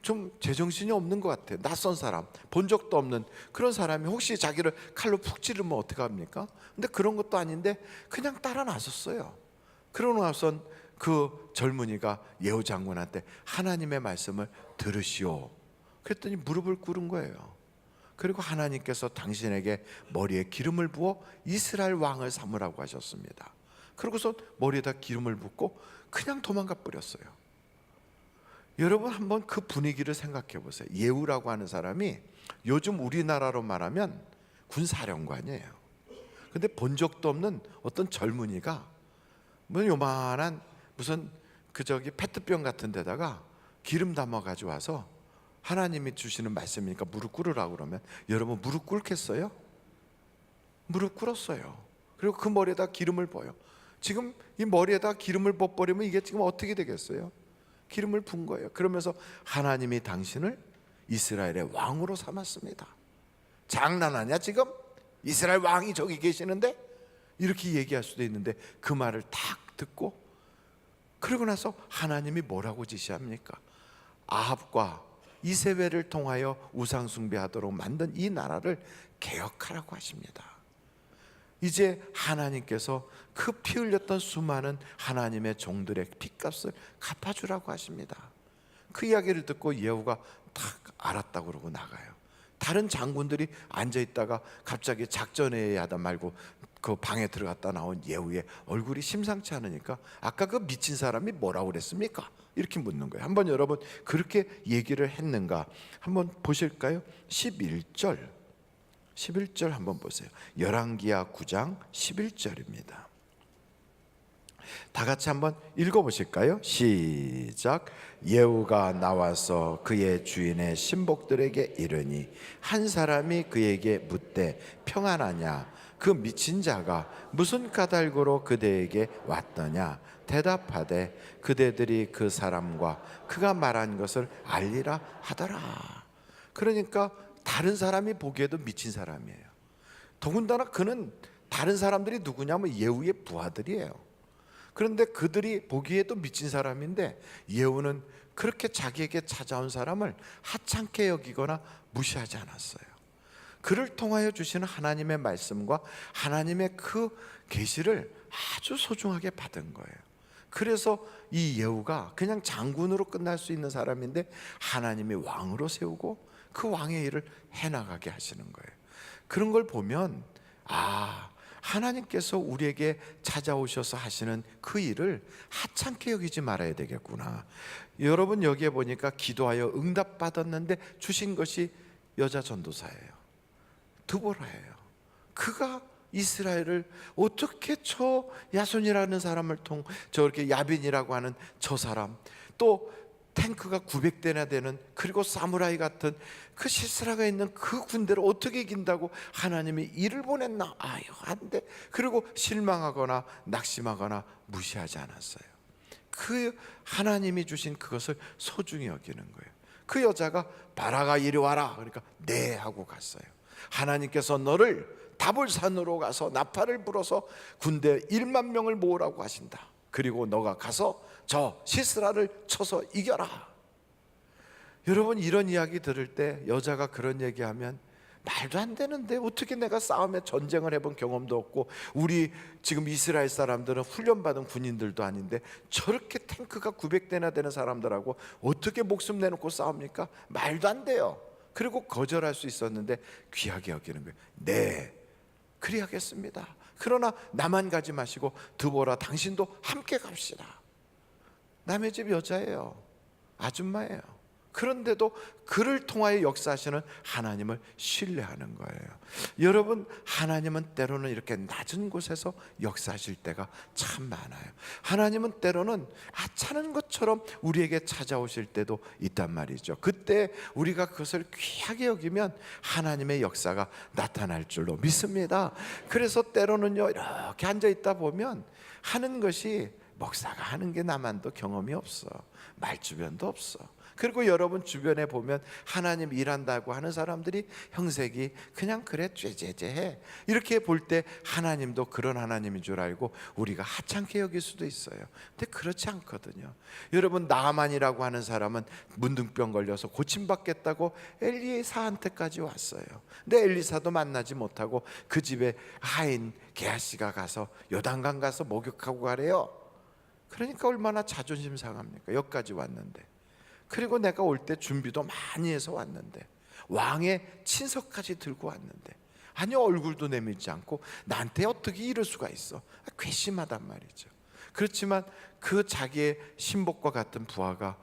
좀 제정신이 없는 것 같아. 낯선 사람, 본 적도 없는 그런 사람이 혹시 자기를 칼로 푹 찌르면 어떡합니까? 근데 그런 것도 아닌데 그냥 따라 나섰어요. 그러고 나선 그 젊은이가 예후 장군한테 하나님의 말씀을 들으시오. 그랬더니 무릎을 꿇은 거예요. 그리고 하나님께서 당신에게 머리에 기름을 부어 이스라엘 왕을 삼으라고 하셨습니다. 그러고서 머리에다 기름을 붓고 그냥 도망가 버렸어요. 여러분 한번 그 분위기를 생각해 보세요. 예후라고 하는 사람이 요즘 우리나라로 말하면 군사령관이에요. 근데 본 적도 없는 어떤 젊은이가 뭐 요만한 무슨 페트병 같은 데다가 기름 담아 가지고 와서 하나님이 주시는 말씀이니까 무릎 꿇으라고 그러면 여러분 무릎 꿇겠어요? 무릎 꿇었어요. 그리고 그 머리에다 기름을 부어요. 지금 이 머리에다 기름을 부어버리면 이게 지금 어떻게 되겠어요? 기름을 분 거예요. 그러면서 하나님이 당신을 이스라엘의 왕으로 삼았습니다. 장난하냐 지금? 이스라엘 왕이 저기 계시는데? 이렇게 얘기할 수도 있는데 그 말을 딱 듣고 그러고 나서 하나님이 뭐라고 지시합니까? 아합과 이세벨을 통하여 우상 숭배하도록 만든 이 나라를 개혁하라고 하십니다. 이제 하나님께서 그 피 흘렸던 수많은 하나님의 종들의 핏값을 갚아주라고 하십니다. 그 이야기를 듣고 예후가 딱 알았다고 그러고 나가요. 다른 장군들이 앉아있다가 갑자기 작전회의 하다 말고 그 방에 들어갔다 나온 예후의 얼굴이 심상치 않으니까 아까 그 미친 사람이 뭐라고 그랬습니까? 이렇게 묻는 거예요. 한번 여러분 그렇게 얘기를 했는가 한번 보실까요? 11절 한번 보세요. 열왕기하 9장 11절입니다. 다 같이 한번 읽어보실까요? 시작. 예후가 나와서 그의 주인의 신복들에게 이르니 한 사람이 그에게 묻되 평안하냐? 그 미친 자가 무슨 까닭으로 그대에게 왔더냐? 대답하되 그대들이 그 사람과 그가 말한 것을 알리라 하더라. 그러니까 다른 사람이 보기에도 미친 사람이에요. 더군다나 그는 다른 사람들이 누구냐면 예후의 부하들이에요. 그런데 그들이 보기에도 미친 사람인데 예후는 그렇게 자기에게 찾아온 사람을 하찮게 여기거나 무시하지 않았어요. 그를 통하여 주시는 하나님의 말씀과 하나님의 그 계시를 아주 소중하게 받은 거예요. 그래서 이 예후가 그냥 장군으로 끝날 수 있는 사람인데 하나님이 왕으로 세우고 그 왕의 일을 해나가게 하시는 거예요. 그런 걸 보면 하나님께서 우리에게 찾아오셔서 하시는 그 일을 하찮게 여기지 말아야 되겠구나. 여러분 여기에 보니까 기도하여 응답받았는데 주신 것이 여자 전도사예요. 드보라예요. 그가 이스라엘을 어떻게 저 야손이라는 사람을 저렇게 야빈이라고 하는 저 사람, 또 탱크가 900대나 되는 그리고 사무라이 같은 그 시스라가 있는 그 군대를 어떻게 이긴다고 하나님이 일을 보냈나? 안 돼. 그리고 실망하거나 낙심하거나 무시하지 않았어요. 그 하나님이 주신 그것을 소중히 여기는 거예요. 그 여자가 바라가 이리 와라. 그러니까 네 하고 갔어요. 하나님께서 너를 다볼산으로 가서 나팔을 불어서 군대 1만 명을 모으라고 하신다. 그리고 너가 가서 저 시스라를 쳐서 이겨라. 여러분 이런 이야기 들을 때 여자가 그런 얘기하면 말도 안 되는데 어떻게 내가 싸움에 전쟁을 해본 경험도 없고 우리 지금 이스라엘 사람들은 훈련받은 군인들도 아닌데 저렇게 탱크가 900대나 되는 사람들하고 어떻게 목숨 내놓고 싸웁니까? 말도 안 돼요. 그리고 거절할 수 있었는데 귀하게 여기는 거예요. 네, 그리하겠습니다. 그러나 나만 가지 마시고 드보라 당신도 함께 갑시다. 남의 집 여자예요. 아줌마예요. 그런데도 그를 통하여 역사하시는 하나님을 신뢰하는 거예요. 여러분 하나님은 때로는 이렇게 낮은 곳에서 역사하실 때가 참 많아요. 하나님은 때로는 하찮은 것처럼 우리에게 찾아오실 때도 있단 말이죠. 그때 우리가 그것을 귀하게 여기면 하나님의 역사가 나타날 줄로 믿습니다. 그래서 때로는요 이렇게 앉아있다 보면 하는 것이 목사가 하는 게 나만도 경험이 없어. 말주변도 없어. 그리고 여러분 주변에 보면 하나님 일한다고 하는 사람들이 형색이 그냥 그래 죄죄죄해 이렇게 볼 때 하나님도 그런 하나님인 줄 알고 우리가 하찮게 여길 수도 있어요. 근데 그렇지 않거든요. 여러분 나만이라고 하는 사람은 문둥병 걸려서 고침받겠다고 엘리사한테까지 왔어요. 근데 엘리사도 만나지 못하고 그 집에 하인 게하시가 가서 요단강 가서 목욕하고 가래요. 그러니까 얼마나 자존심 상합니까? 여기까지 왔는데. 그리고 내가 올 때 준비도 많이 해서 왔는데 왕의 친서까지 들고 왔는데 아니 얼굴도 내밀지 않고 나한테 어떻게 이럴 수가 있어. 괘씸하단 말이죠. 그렇지만 그 자기의 신복과 같은 부하가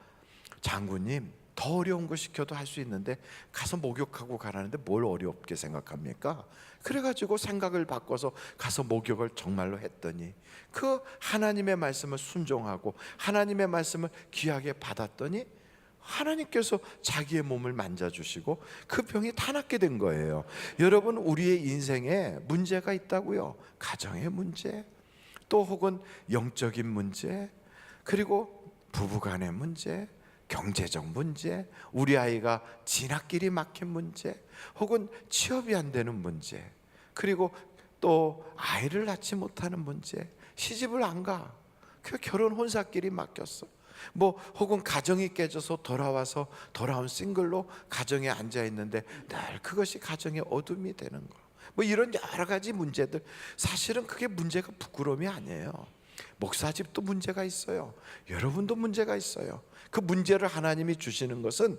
장군님 더 어려운 거 시켜도 할 수 있는데 가서 목욕하고 가라는데 뭘 어렵게 생각합니까? 그래가지고 생각을 바꿔서 가서 목욕을 정말로 했더니 그 하나님의 말씀을 순종하고 하나님의 말씀을 귀하게 받았더니 하나님께서 자기의 몸을 만져주시고 그 병이 다 낫게 된 거예요. 여러분 우리의 인생에 문제가 있다고요. 가정의 문제, 또 혹은 영적인 문제, 그리고 부부간의 문제, 경제적 문제, 우리 아이가 진학길이 막힌 문제, 혹은 취업이 안 되는 문제, 그리고 또 아이를 낳지 못하는 문제, 시집을 안 가, 그 결혼 혼사길이 막혔어. 뭐 혹은 가정이 깨져서 돌아온 싱글로 가정에 앉아 있는데 늘 그것이 가정의 어둠이 되는 거. 뭐 이런 여러 가지 문제들, 사실은 그게 문제가 부끄러움이 아니에요. 목사집도 문제가 있어요. 여러분도 문제가 있어요. 그 문제를 하나님이 주시는 것은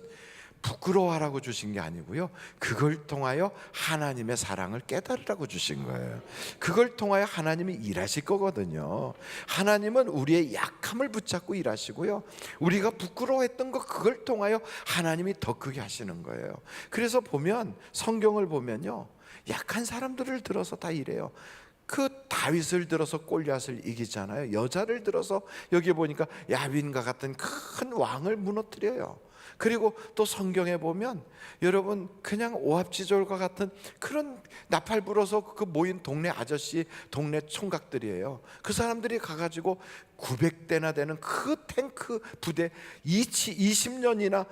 부끄러워하라고 주신 게 아니고요, 그걸 통하여 하나님의 사랑을 깨달으라고 주신 거예요. 그걸 통하여 하나님이 일하실 거거든요. 하나님은 우리의 약함을 붙잡고 일하시고요, 우리가 부끄러워했던 거 그걸 통하여 하나님이 더 크게 하시는 거예요. 그래서 보면 성경을 보면요, 약한 사람들을 들어서 다 이래요. 그 다윗을 들어서 골리앗을 이기잖아요. 여자를 들어서 여기 보니까 야빈과 같은 큰 왕을 무너뜨려요. 그리고 또 성경에 보면 여러분 그냥 오합지졸과 같은 그런 나팔 불어서 그 모인 동네 아저씨, 동네 총각들이에요. 그 사람들이 가가지고 900대나 되는 그 탱크 부대 20년이나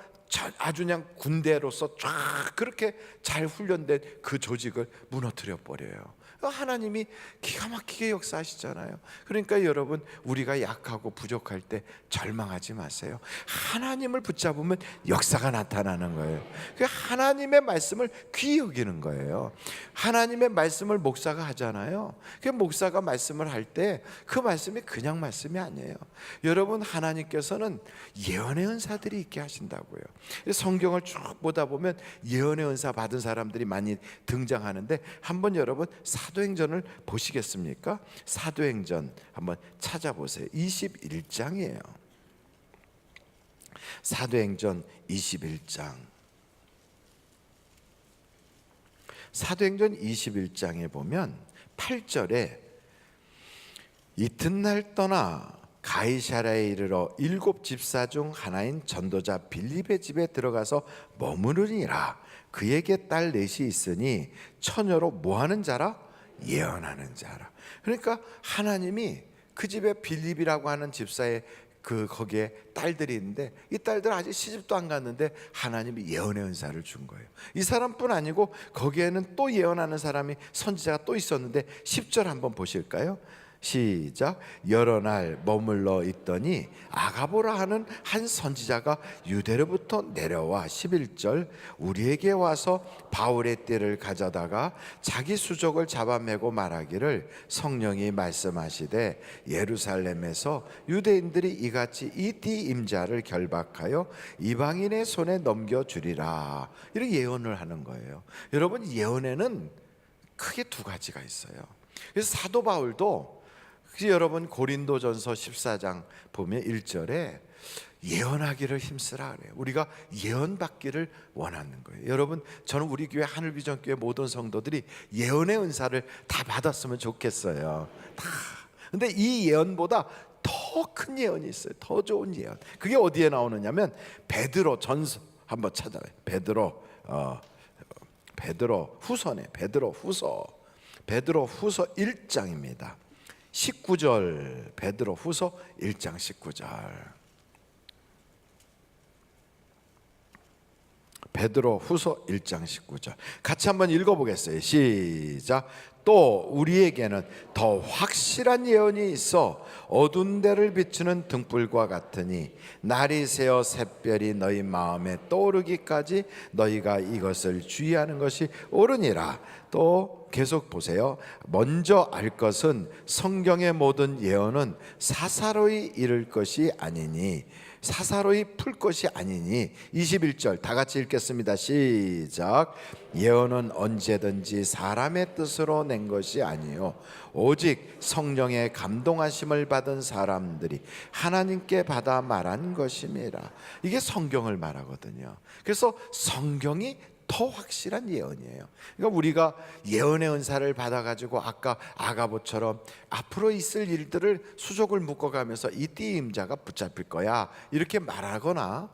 아주 그냥 군대로서 쫙 그렇게 잘 훈련된 그 조직을 무너뜨려 버려요. 하나님이 기가 막히게 역사하시잖아요. 그러니까 여러분 우리가 약하고 부족할 때 절망하지 마세요. 하나님을 붙잡으면 역사가 나타나는 거예요. 하나님의 말씀을 귀히 여기는 거예요. 하나님의 말씀을 목사가 하잖아요. 그 목사가 말씀을 할 때 그 말씀이 그냥 말씀이 아니에요. 여러분 하나님께서는 예언의 은사들이 있게 하신다고요. 성경을 쭉 보다 보면 예언의 은사 받은 사람들이 많이 등장하는데 한번 여러분 사도행전을 보시겠습니까? 사도행전 한번 찾아보세요. 21장이에요. 사도행전 21장. 사도행전 21장에 보면 8절에 이튿날 떠나 가이사랴에 이르러 7 집사 중 하나인 전도자 빌립의 집에 들어가서 머무르니라. 그에게 딸 넷이 있으니 처녀로 뭐하는 자라? 예언하는 자라. 그러니까 하나님이 그 집에 빌립이라고 하는 집사의 거기에 딸들이 있는데 이 딸들 아직 시집도 안 갔는데 하나님이 예언의 은사를 준 거예요. 이 사람뿐 아니고 거기에는 또 예언하는 사람이 선지자가 또 있었는데 10절 한번 보실까요? 시작. 여러 날 머물러 있더니 아가보라 하는 한 선지자가 유대로부터 내려와 11절 우리에게 와서 바울의 띠를 가져다가 자기 수족을 잡아매고 말하기를 성령이 말씀하시되 예루살렘에서 유대인들이 이같이 이 띠 임자를 결박하여 이방인의 손에 넘겨주리라. 이렇게 예언을 하는 거예요. 여러분 예언에는 크게 두 가지가 있어요. 그래서 사도 바울도 여러분 고린도전서 14장 보면 1절에 예언하기를 힘쓰라 그래요. 우리가 예언받기를 원하는 거예요. 여러분 저는 우리 교회 하늘비전교회 모든 성도들이 예언의 은사를 다 받았으면 좋겠어요. 다. 근데 이 예언보다 더 큰 예언이 있어요. 더 좋은 예언. 그게 어디에 나오느냐면 베드로 전서 한번 찾아요. 베드로 후서네. 베드로 후서 1장입니다. 19절, 베드로 후서 1장 19절. 베드로 후서 1장 19절 같이 한번 읽어보겠어요. 시작. 또 우리에게는 더 확실한 예언이 있어 어두운 데를 비추는 등불과 같으니 날이 새어 샛별이 너희 마음에 떠오르기까지 너희가 이것을 주의하는 것이 옳으니라. 또 계속 보세요. 먼저 알 것은 성경의 모든 예언은 사사로이 이룰 것이 아니니 사사로이 풀 것이 아니니 21절 다 같이 읽겠습니다. 시작. 예언은 언제든지 사람의 뜻으로 낸 것이 아니요 오직 성령의 감동하심을 받은 사람들이 하나님께 받아 말한 것임이라. 이게 성경을 말하거든요. 그래서 성경이 더 확실한 예언이에요. 그러니까 우리가 예언의 은사를 받아가지고 아까 아가보처럼 앞으로 있을 일들을 수족을 묶어가면서 이 띠 임자가 붙잡힐 거야 이렇게 말하거나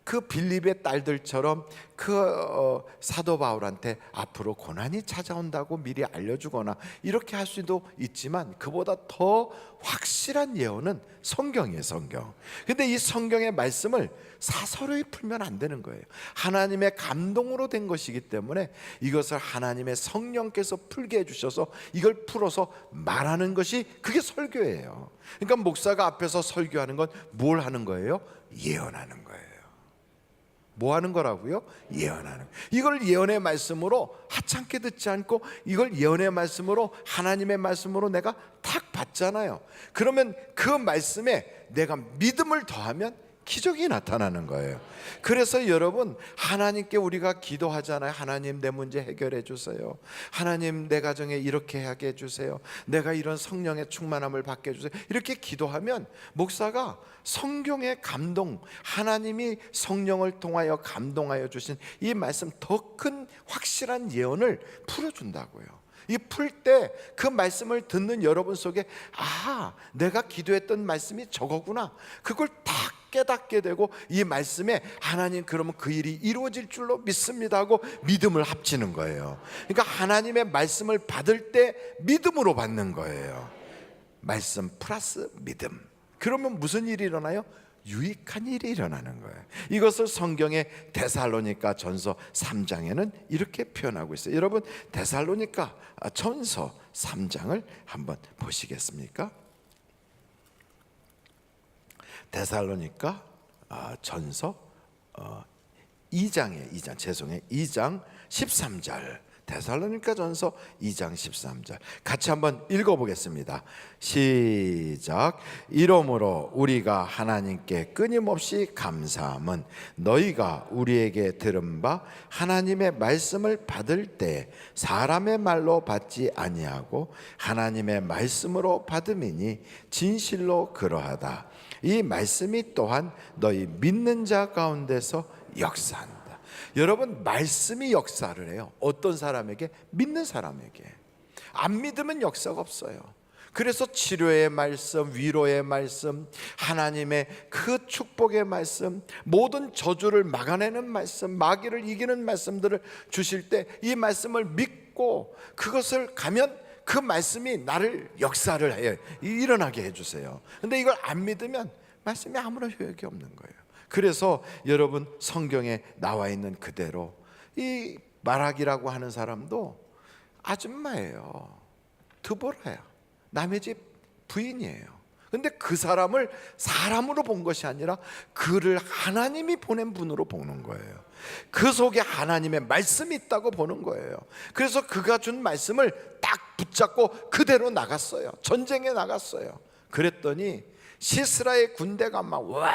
그 빌립의 딸들처럼 그 사도 바울한테 앞으로 고난이 찾아온다고 미리 알려주거나 이렇게 할 수도 있지만 그보다 더 확실한 예언은 성경이에요. 성경. 근데 이 성경의 말씀을 사서로이 풀면 안 되는 거예요. 하나님의 감동으로 된 것이기 때문에 이것을 하나님의 성령께서 풀게 해주셔서 이걸 풀어서 말하는 것이 그게 설교예요. 그러니까 목사가 앞에서 설교하는 건 뭘 하는 거예요? 예언하는 거예요. 뭐 하는 거라고요? 예언하는 거예요. 이걸 예언의 말씀으로 하찮게 듣지 않고 이걸 예언의 말씀으로 하나님의 말씀으로 내가 탁 받잖아요. 그러면 그 말씀에 내가 믿음을 더하면 기적이 나타나는 거예요. 그래서 여러분 하나님께 우리가 기도하잖아요. 하나님 내 문제 해결해 주세요. 하나님 내 가정에 이렇게 하게 해주세요. 내가 이런 성령의 충만함을 받게 해주세요. 이렇게 기도하면 목사가 성경의 감동, 하나님이 성령을 통하여 감동하여 주신 이 말씀 더 큰 확실한 예언을 풀어준다고요. 이 풀 때 그 말씀을 듣는 여러분 속에 아 내가 기도했던 말씀이 저거구나 그걸 딱 깨닫게 되고 이 말씀에 하나님 그러면 그 일이 이루어질 줄로 믿습니다 하고 믿음을 합치는 거예요. 그러니까 하나님의 말씀을 받을 때 믿음으로 받는 거예요. 말씀 플러스 믿음. 그러면 무슨 일이 일어나요? 유익한 일이 일어나는 거예요. 이것을 성경의 데살로니가 전서 3장에는 이렇게 표현하고 있어요. 여러분 데살로니가 전서 3장을 한번 보시겠습니까? 데살로니가 전서 2장 13절 데살로니가 전서 2장 13절 같이 한번 읽어보겠습니다. 시작. 이러므로 우리가 하나님께 끊임없이 감사함은 너희가 우리에게 들은 바 하나님의 말씀을 받을 때 사람의 말로 받지 아니하고 하나님의 말씀으로 받음이니 진실로 그러하다. 이 말씀이 또한 너희 믿는 자 가운데서 역사한다. 여러분 말씀이 역사를 해요. 어떤 사람에게? 믿는 사람에게. 안 믿으면 역사가 없어요. 그래서 치료의 말씀, 위로의 말씀, 하나님의 그 축복의 말씀, 모든 저주를 막아내는 말씀, 마귀를 이기는 말씀들을 주실 때 이 말씀을 믿고 그것을 가면 그 말씀이 나를 역사를 해요. 일어나게 해주세요. 근데 이걸 안 믿으면 말씀이 아무런 효력이 없는 거예요. 그래서 여러분 성경에 나와 있는 그대로 이 마라기라고 하는 사람도 아줌마예요. 드보라야. 남의 집 부인이에요. 근데 그 사람을 사람으로 본 것이 아니라 그를 하나님이 보낸 분으로 보는 거예요. 그 속에 하나님의 말씀이 있다고 보는 거예요. 그래서 그가 준 말씀을 딱 붙잡고 그대로 나갔어요. 전쟁에 나갔어요. 그랬더니 시스라의 군대가 막 와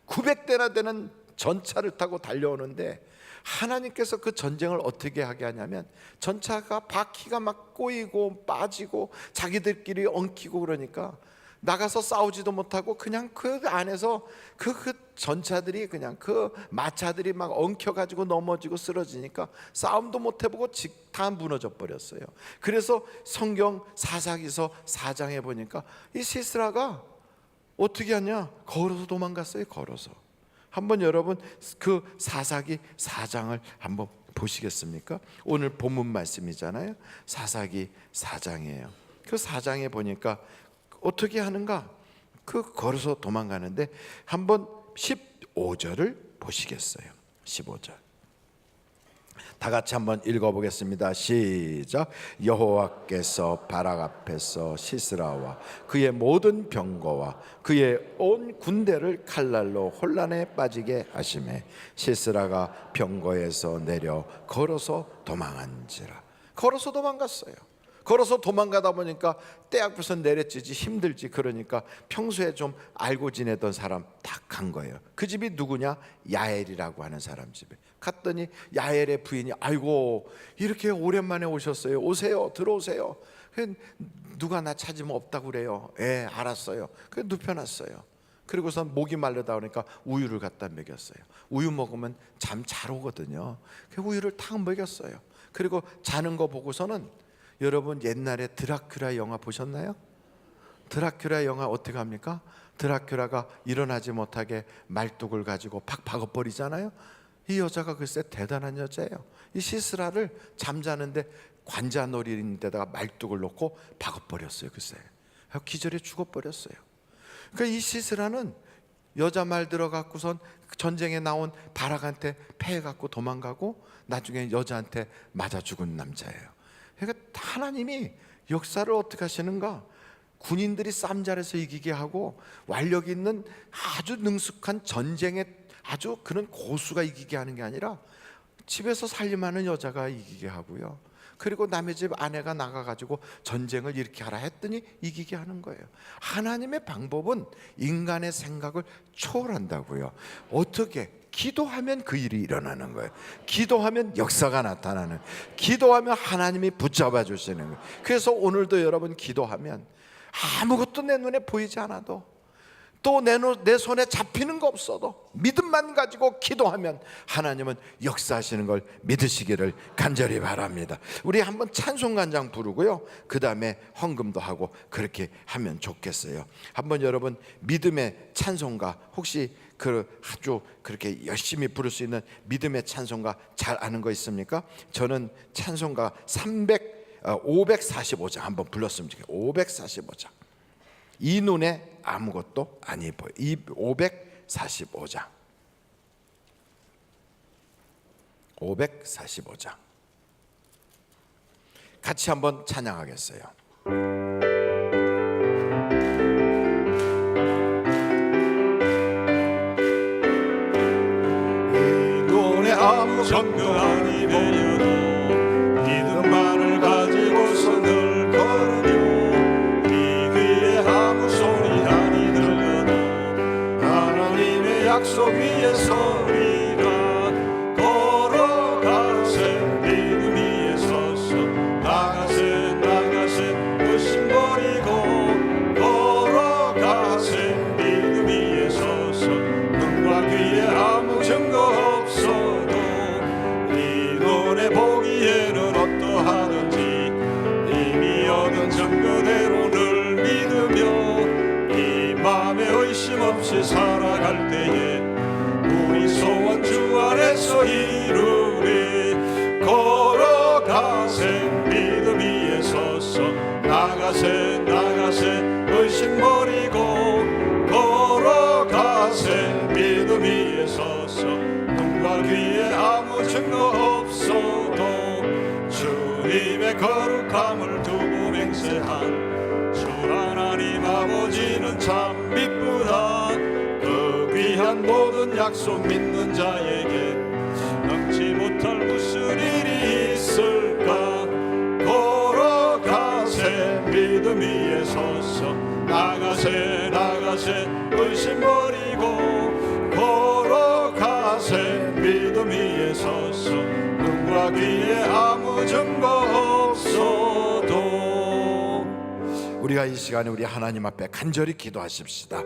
900대나 되는 전차를 타고 달려오는데 하나님께서 그 전쟁을 어떻게 하게 하냐면 전차가 바퀴가 막 꼬이고 빠지고 자기들끼리 엉키고 그러니까 나가서 싸우지도 못하고 그냥 그 안에서 그 전차들이 그냥 그 마차들이 막 엉켜가지고 넘어지고 쓰러지니까 싸움도 못 해보고 다 무너져 버렸어요. 그래서 성경 사사기서 4장에 보니까 이 시스라가 어떻게 하냐? 걸어서 도망갔어요. 걸어서. 한번 여러분 그 사사기 4장을 한번 보시겠습니까? 오늘 본문 말씀이잖아요. 사사기 4장이에요. 그 4장에 보니까 어떻게 하는가? 그 걸어서 도망가는데 한번 15절을 보시겠어요? 15절 다 같이 한번 읽어보겠습니다. 시작. 여호와께서 바락 앞에서 시스라와 그의 모든 병거와 그의 온 군대를 칼날로 혼란에 빠지게 하시매 시스라가 병거에서 내려 걸어서 도망한지라. 걸어서 도망갔어요. 걸어서 도망가다 보니까 떼약부서 내려지지 힘들지. 그러니까 평소에 좀 알고 지내던 사람 딱 간 거예요. 그 집이 누구냐? 야엘이라고 하는 사람 집에 갔더니 야엘의 부인이 아이고 이렇게 오랜만에 오셨어요. 오세요. 들어오세요. 누가 나 찾으면 없다고 그래요. 예, 알았어요. 그래서 눕혀놨어요. 그리고선 목이 마르다 보니까 우유를 갖다 먹였어요. 우유 먹으면 잠 잘 오거든요. 그 우유를 탁 먹였어요. 그리고 자는 거 보고서는 여러분 옛날에 드라큘라 영화 보셨나요? 드라큘라 영화 어떻게 합니까? 드라큘라가 일어나지 못하게 말뚝을 가지고 팍 박아버리잖아요. 이 여자가 글쎄 대단한 여자예요. 이 시스라를 잠자는데 관자놀이인데다가 말뚝을 놓고 박아버렸어요. 글쎄 기절해 죽어버렸어요. 그러니까 이 시스라는 여자 말 들어갖고선 전쟁에 나온 바락한테 패해갖고 도망가고 나중에 여자한테 맞아 죽은 남자예요. 그러니까 하나님이 역사를 어떻게 하시는가? 군인들이 쌈잘해서 이기게 하고 완력 있는 아주 능숙한 전쟁에 아주 그런 고수가 이기게 하는 게 아니라 집에서 살림하는 여자가 이기게 하고요. 그리고 남의 집 아내가 나가가지고 전쟁을 이렇게 하라 했더니 이기게 하는 거예요. 하나님의 방법은 인간의 생각을 초월한다고요. 어떻게? 기도하면 그 일이 일어나는 거예요. 기도하면 역사가 나타나는, 기도하면 하나님이 붙잡아 주시는 거예요. 그래서 오늘도 여러분 기도하면 아무것도 내 눈에 보이지 않아도 또 내 손에 잡히는 거 없어도 믿음만 가지고 기도하면 하나님은 역사하시는 걸 믿으시기를 간절히 바랍니다. 우리 한번 찬송간장 부르고요, 그 다음에 헌금도 하고 그렇게 하면 좋겠어요. 한번 여러분 믿음의 찬송가 혹시 아주 그렇게 열심히 부를 수 있는 믿음의 찬송가 잘 아는 거 있습니까? 저는 찬송가 545장 한번 불렀으면 좋겠어요. 545장. 이 눈에 아무것도 아니 보여. 이 545장. 545장. 같이 한번 찬양하겠어요. 아무 전도 아니 되어도 믿음만을 가지고서 늘 걸으며 네 귀에 아무 소리 아니 들려도 하나님의 약속 위에 서리라. 걸어가세 믿음 위에 서서 나가세 의심 버리고 걸어가세 믿음 위에 서서 눈과 귀에 아무 증거 보기에는 어떠하든지 이미 얻은 증거대로 늘 믿으며 이 맘에 의심 없이 살아갈 때에 우리 소원 주 안에서 이루리. 걸어가세 믿음 위에 서서 나가세 의심 버리고 걸어가세 믿음 위에 서서 눈과 귀에 아무 증거 없어도 주님의 거룩함을 두고 맹세한 주 하나님 아버지는 참 미쁘다. 그 귀한 모든 약속 믿는 자에게 넘지 못할 무슨 일이 있을까. 걸어가세 믿음 위에 서서 나가세 의심 버리고 걸어가세 믿음 위에 서서 눈과 귀에 아무 증거 없어도. 우리가 이 시간에 우리 하나님 앞에 간절히 기도하십시다.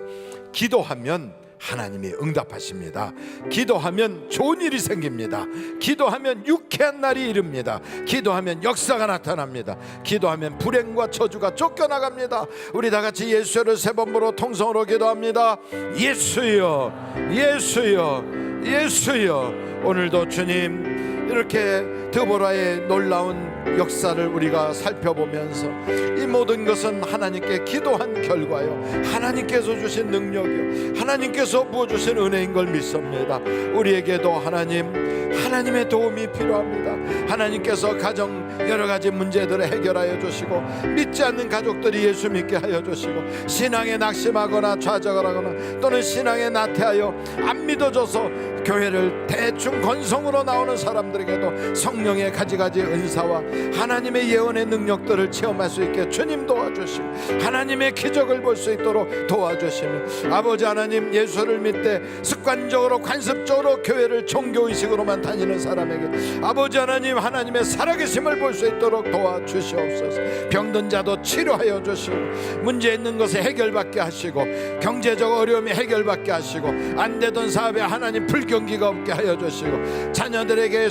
기도하면 하나님이 응답하십니다. 기도하면 좋은 일이 생깁니다. 기도하면 유쾌한 날이 이릅니다. 기도하면 역사가 나타납니다. 기도하면 불행과 저주가 쫓겨나갑니다. 우리 다 같이 예수를 3번 통성으로 기도합니다. 예수여 예수여 예수여. 오늘도 주님 이렇게 드보라의 놀라운 역사를 우리가 살펴보면서 이 모든 것은 하나님께 기도한 결과요, 하나님께서 주신 능력이요, 하나님께서 부어주신 은혜인 걸 믿습니다. 우리에게도 하나님의 도움이 필요합니다. 하나님께서 가정 여러 가지 문제들을 해결하여 주시고, 믿지 않는 가족들이 예수 믿게 하여 주시고, 신앙에 낙심하거나 좌절하거나 또는 신앙에 나태하여 안 믿어져서 교회를 대충 건성으로 나오는 사람들에게도 성령의 가지가지 은사와 하나님의 예언의 능력들을 체험할 수 있게 주님 도와주시고, 하나님의 기적을 볼 수 있도록 도와주시며, 아버지 하나님, 예수를 믿되 습관적으로 관습적으로 교회를 종교의식으로만 다니는 사람에게 아버지 하나님, 하나님의 살아계심을 볼 수 있도록 도와주시옵소서. 병든 자도 치료하여 주시고, 문제 있는 것에 해결받게 하시고, 경제적 어려움이 해결받게 하시고, 안 되던 사업에 하나님 불경기가 없게 하여 주시고, 자녀들에게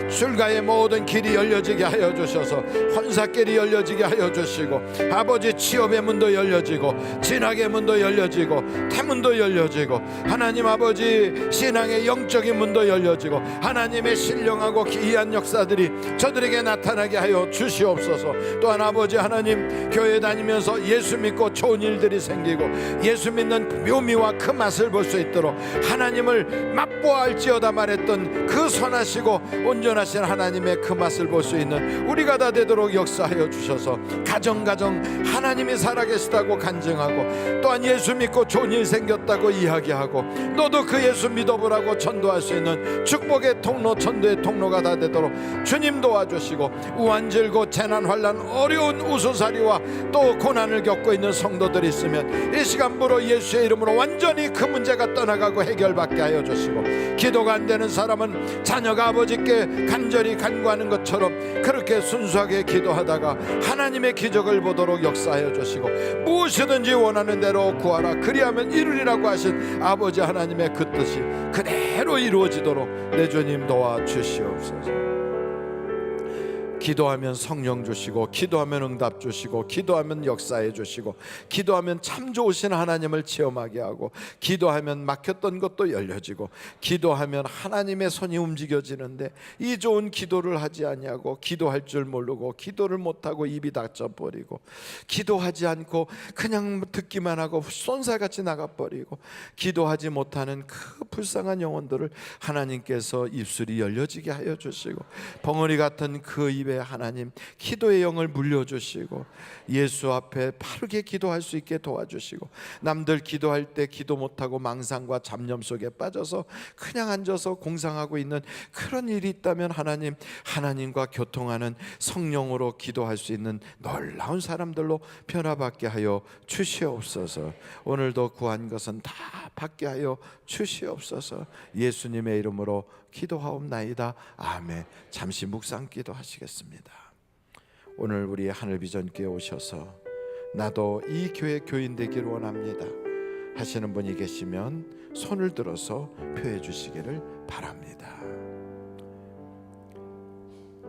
술가의 모든 길이 열려지게 하여 주셔서 혼사길이 열려지게 하여 주시고, 아버지 취업의 문도 열려지고, 진학의 문도 열려지고, 태문도 열려지고, 하나님 아버지 신앙의 영적인 문도 열려지고, 하나님의 신령하고 기이한 역사들이 저들에게 나타나게 하여 주시옵소서. 또한 아버지 하나님, 교회 다니면서 예수 믿고 좋은 일들이 생기고 예수 믿는 묘미와 그 맛을 볼 수 있도록 하나님을 맛보아할지어다 말했던 그 선하시고 온전하신 하나님의 그 맛을 볼 수 있는 우리가 다 되도록 역사하여 주셔서 가정 하나님이 살아계시다고 간증하고, 또한 예수 믿고 좋은 일 생겼다고 이야기하고, 너도 그 예수 믿어보라고 전도할 수 있는 축복의 통로, 전도의 통로가 다 되도록 주님 도와주시고, 우환질고 재난 환난 어려운 우수사리와 또 고난을 겪고 있는 성도들이 있으면 이 시간부로 예수의 이름으로 완전히 그 문제가 떠나가고 해결받게 하여 주시고, 기도가 안 되는 사람은 자녀가 아버지께 간절히 간구하는 것처럼 그렇게 순수하게 기도하다가 하나님의 기적을 보도록 역사하여 주시고, 무엇이든지 원하는 대로 구하라 그리하면 이루리라고 하신 아버지 하나님의 그 뜻이 그대로 이루어지도록 내 주님 도와주시옵소서. 기도하면 성령 주시고, 기도하면 응답 주시고, 기도하면 역사해 주시고, 기도하면 참 좋으신 하나님을 체험하게 하고, 기도하면 막혔던 것도 열려지고, 기도하면 하나님의 손이 움직여지는데 이 좋은 기도를 하지 아니하고 기도할 줄 모르고 기도를 못하고 입이 닫혀버리고, 기도하지 않고 그냥 듣기만 하고 쏜살같이 나가버리고, 기도하지 못하는 그 불쌍한 영혼들을 하나님께서 입술이 열려지게 하여 주시고, 벙어리 같은 그 입에 하나님 기도의 영을 물려주시고, 예수 앞에 바르게 기도할 수 있게 도와주시고, 남들 기도할 때 기도 못하고 망상과 잡념 속에 빠져서 그냥 앉아서 공상하고 있는 그런 일이 있다면 하나님과 교통하는 성령으로 기도할 수 있는 놀라운 사람들로 변화받게 하여 주시옵소서. 오늘도 구한 것은 다 받게 하여 주시옵소서. 예수님의 이름으로 기도하옵나이다. 아멘. 잠시 묵상 기도하시겠습니다. 오늘 우리 하늘비전교회 오셔서 나도 이 교회 교인 되기를 원합니다 하시는 분이 계시면 손을 들어서 표해 주시기를 바랍니다.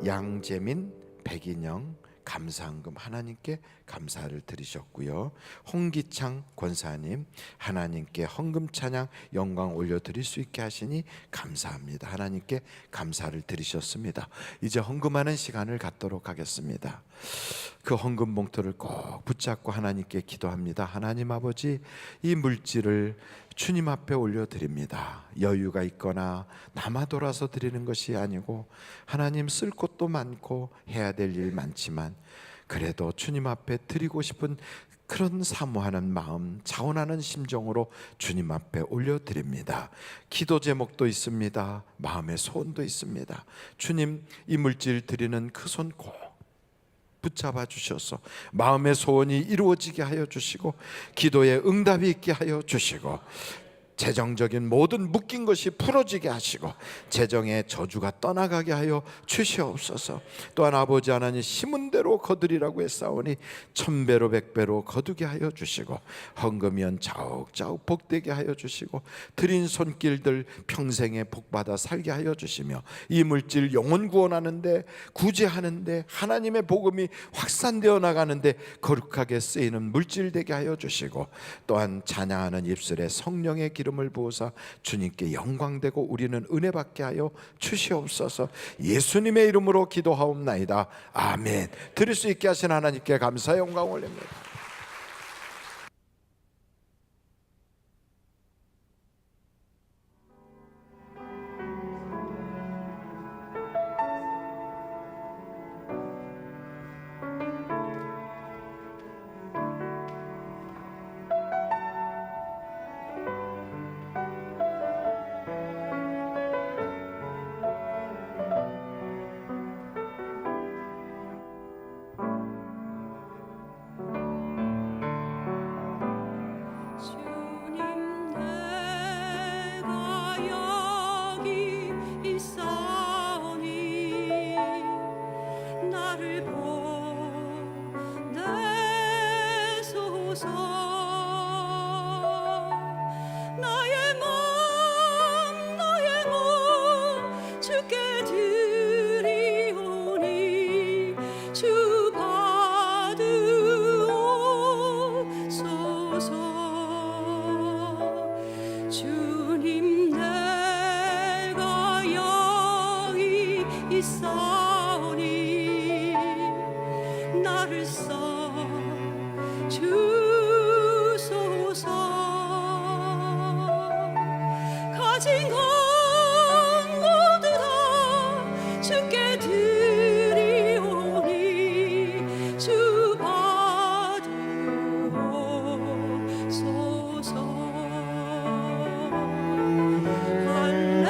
양재민, 백인영 감사헌금 하나님께 감사를 드리셨고요. 홍기창 권사님, 하나님께 헌금 찬양 영광 올려드릴 수 있게 하시니 감사합니다. 하나님께 감사를 드리셨습니다. 이제 헌금하는 시간을 갖도록 하겠습니다. 그 헌금 봉투를 꼭 붙잡고 하나님께 기도합니다. 하나님 아버지, 이 물질을 주님 앞에 올려드립니다. 여유가 있거나 남아 돌아서 드리는 것이 아니고, 하나님 쓸 곳도 많고 해야 될 일 많지만 그래도 주님 앞에 드리고 싶은 그런 사모하는 마음, 자원하는 심정으로 주님 앞에 올려드립니다. 기도 제목도 있습니다. 마음의 소원도 있습니다. 주님, 이 물질 드리는 그 손 꼭 붙잡아 주셔서 마음의 소원이 이루어지게 하여 주시고, 기도에 응답이 있게 하여 주시고, 재정적인 모든 묶인 것이 풀어지게 하시고, 재정의 저주가 떠나가게 하여 주시옵소서. 또한 아버지 하나님, 심은 대로 거두리라고 했사오니 1000배로 100배로 거두게 하여 주시고, 헌금이연 자욱자욱 복되게 하여 주시고, 드린 손길들 평생에 복받아 살게 하여 주시며, 이 물질 영혼 구원하는데, 구제하는데, 하나님의 복음이 확산되어 나가는데 거룩하게 쓰이는 물질 되게 하여 주시고, 또한 찬양하는 입술에 성령의 길 기름을 부으사 주님께 영광되고 우리는 은혜 받게 하여 주시옵소서. 예수님의 이름으로 기도하옵나이다. 아멘. 드릴 수 있게 하신 하나님께 감사 영광 올립니다. 주님 내가 여기 있사오니 나를 보내소서. 나의 몸 주께 드리오니 주 받으옵소서. 주님 내가 여기 있사오니 나를 써 주소서. 가진 것 모두 다 주께 드리오니 주 받으옵소서. 할렐루야.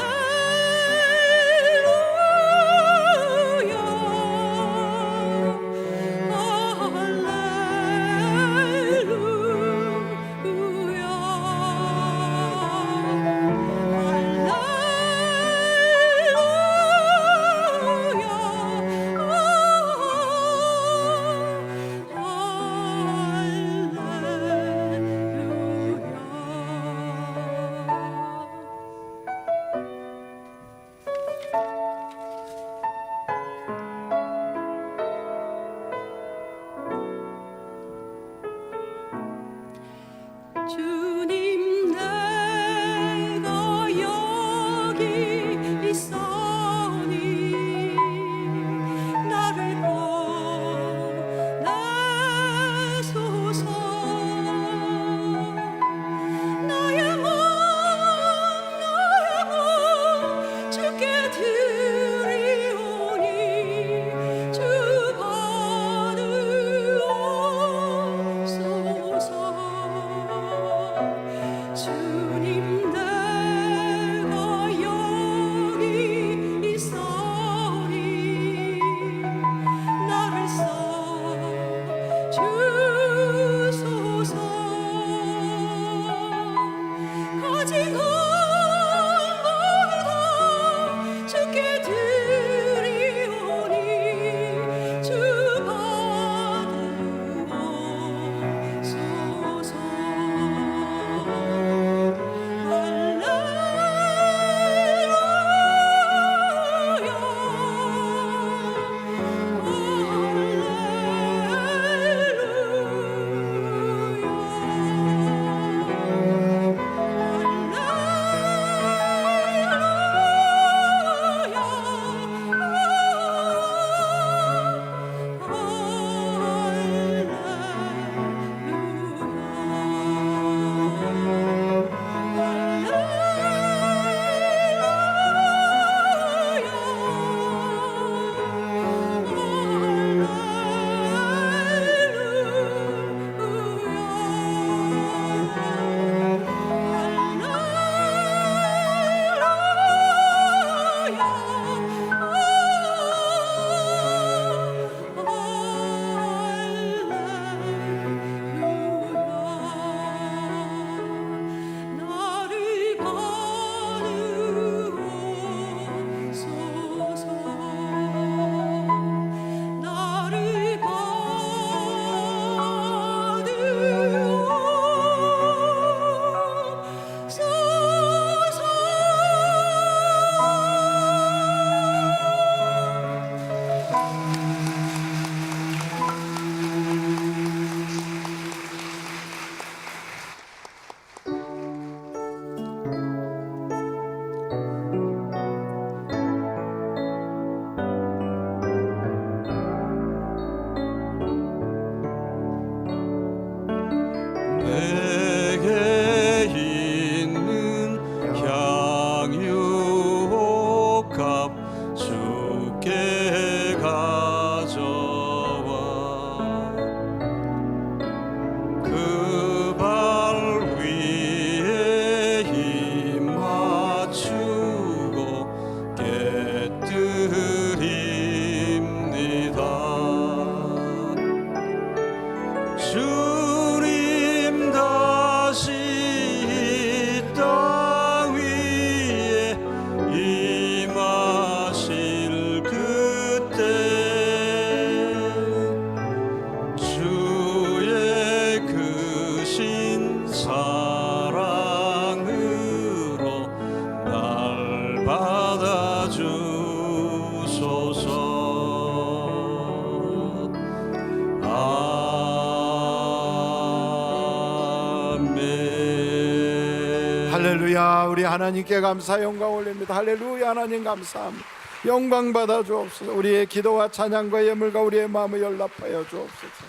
할렐루야. 우리 하나님께 감사 영광 올립니다. 할렐루야. 하나님 감사합니다. 영광 받아 주옵소서. 우리의 기도와 찬양과 예물과 우리의 마음을 연락하여 주옵소서.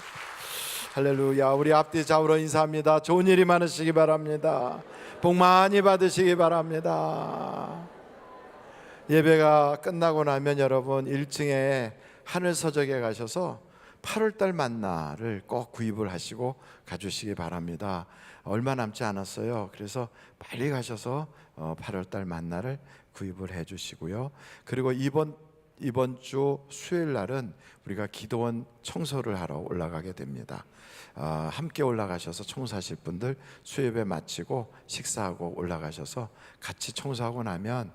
할렐루야. 우리 앞뒤 좌우로 인사합니다. 좋은 일이 많으시기 바랍니다. 복 많이 받으시기 바랍니다. 예배가 끝나고 나면 여러분 1층에 하늘 서적에 가셔서 8월달 만나를 꼭 구입을 하시고 가주시기 바랍니다. 얼마 남지 않았어요. 그래서 빨리 가셔서 8월달 만나를 구입을 해주시고요. 그리고 이번 주 수요일 날은 우리가 기도원 청소를 하러 올라가게 됩니다. 함께 올라가셔서 청소하실 분들 수요예배 마치고 식사하고 올라가셔서 같이 청소하고 나면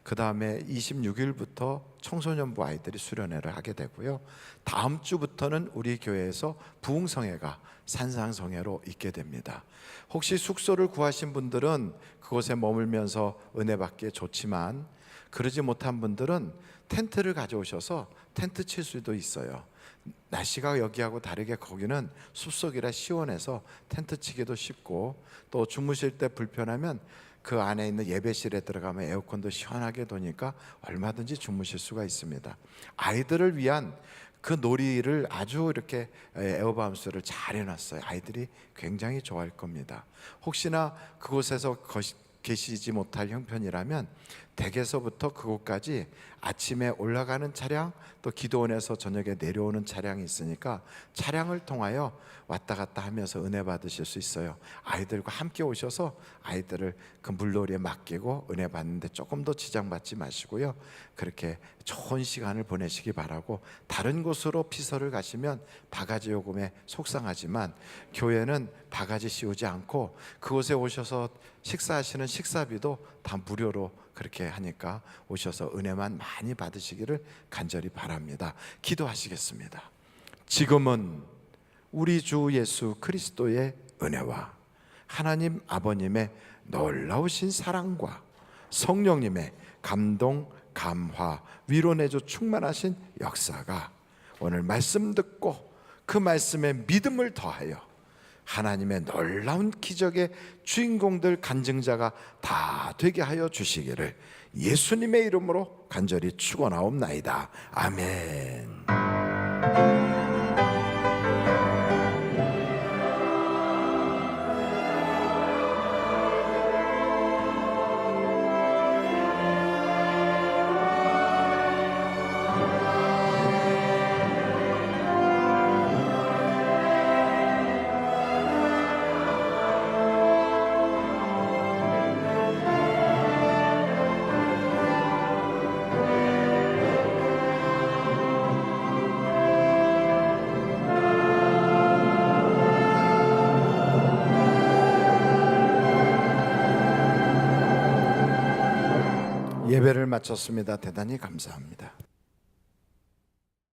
그 다음에 26일부터 청소년부 아이들이 수련회를 하게 되고요. 다음 주부터는 우리 교회에서 부흥성회가 산상성회로 있게 됩니다. 혹시 숙소를 구하신 분들은 그곳에 머물면서 은혜 받기에 좋지만, 그러지 못한 분들은 텐트를 가져오셔서 텐트 칠 수도 있어요. 날씨가 여기하고 다르게 거기는 숲속이라 시원해서 텐트 치기도 쉽고, 또 주무실 때 불편하면 그 안에 있는 예배실에 들어가면 에어컨도 시원하게 도니까 얼마든지 주무실 수가 있습니다. 아이들을 위한 그 놀이를 아주 이렇게 에어바운스를 잘 해놨어요. 아이들이 굉장히 좋아할 겁니다. 혹시나 그곳에서 계시지 못할 형편이라면 댁에서부터 그곳까지 아침에 올라가는 차량, 또 기도원에서 저녁에 내려오는 차량이 있으니까 차량을 통하여 왔다 갔다 하면서 은혜 받으실 수 있어요. 아이들과 함께 오셔서 아이들을 그 물놀이에 맡기고 은혜 받는데 조금 더 지장받지 마시고요. 그렇게 좋은 시간을 보내시기 바라고, 다른 곳으로 피서를 가시면 바가지 요금에 속상하지만 교회는 바가지 씌우지 않고 그곳에 오셔서 식사하시는 식사비도 다 무료로 그렇게 하니까 오셔서 은혜만 많이 받으시기를 간절히 바랍니다. 기도하시겠습니다. 지금은 우리 주 예수 그리스도의 은혜와 하나님 아버님의 놀라우신 사랑과 성령님의 감동, 감화, 위로내줘 충만하신 역사가 오늘 말씀 듣고 그 말씀에 믿음을 더하여 하나님의 놀라운 기적의 주인공들, 간증자가 다 되게 하여 주시기를 예수님의 이름으로 간절히 축원하옵나이다. 아멘. 예배를 마쳤습니다. 대단히 감사합니다.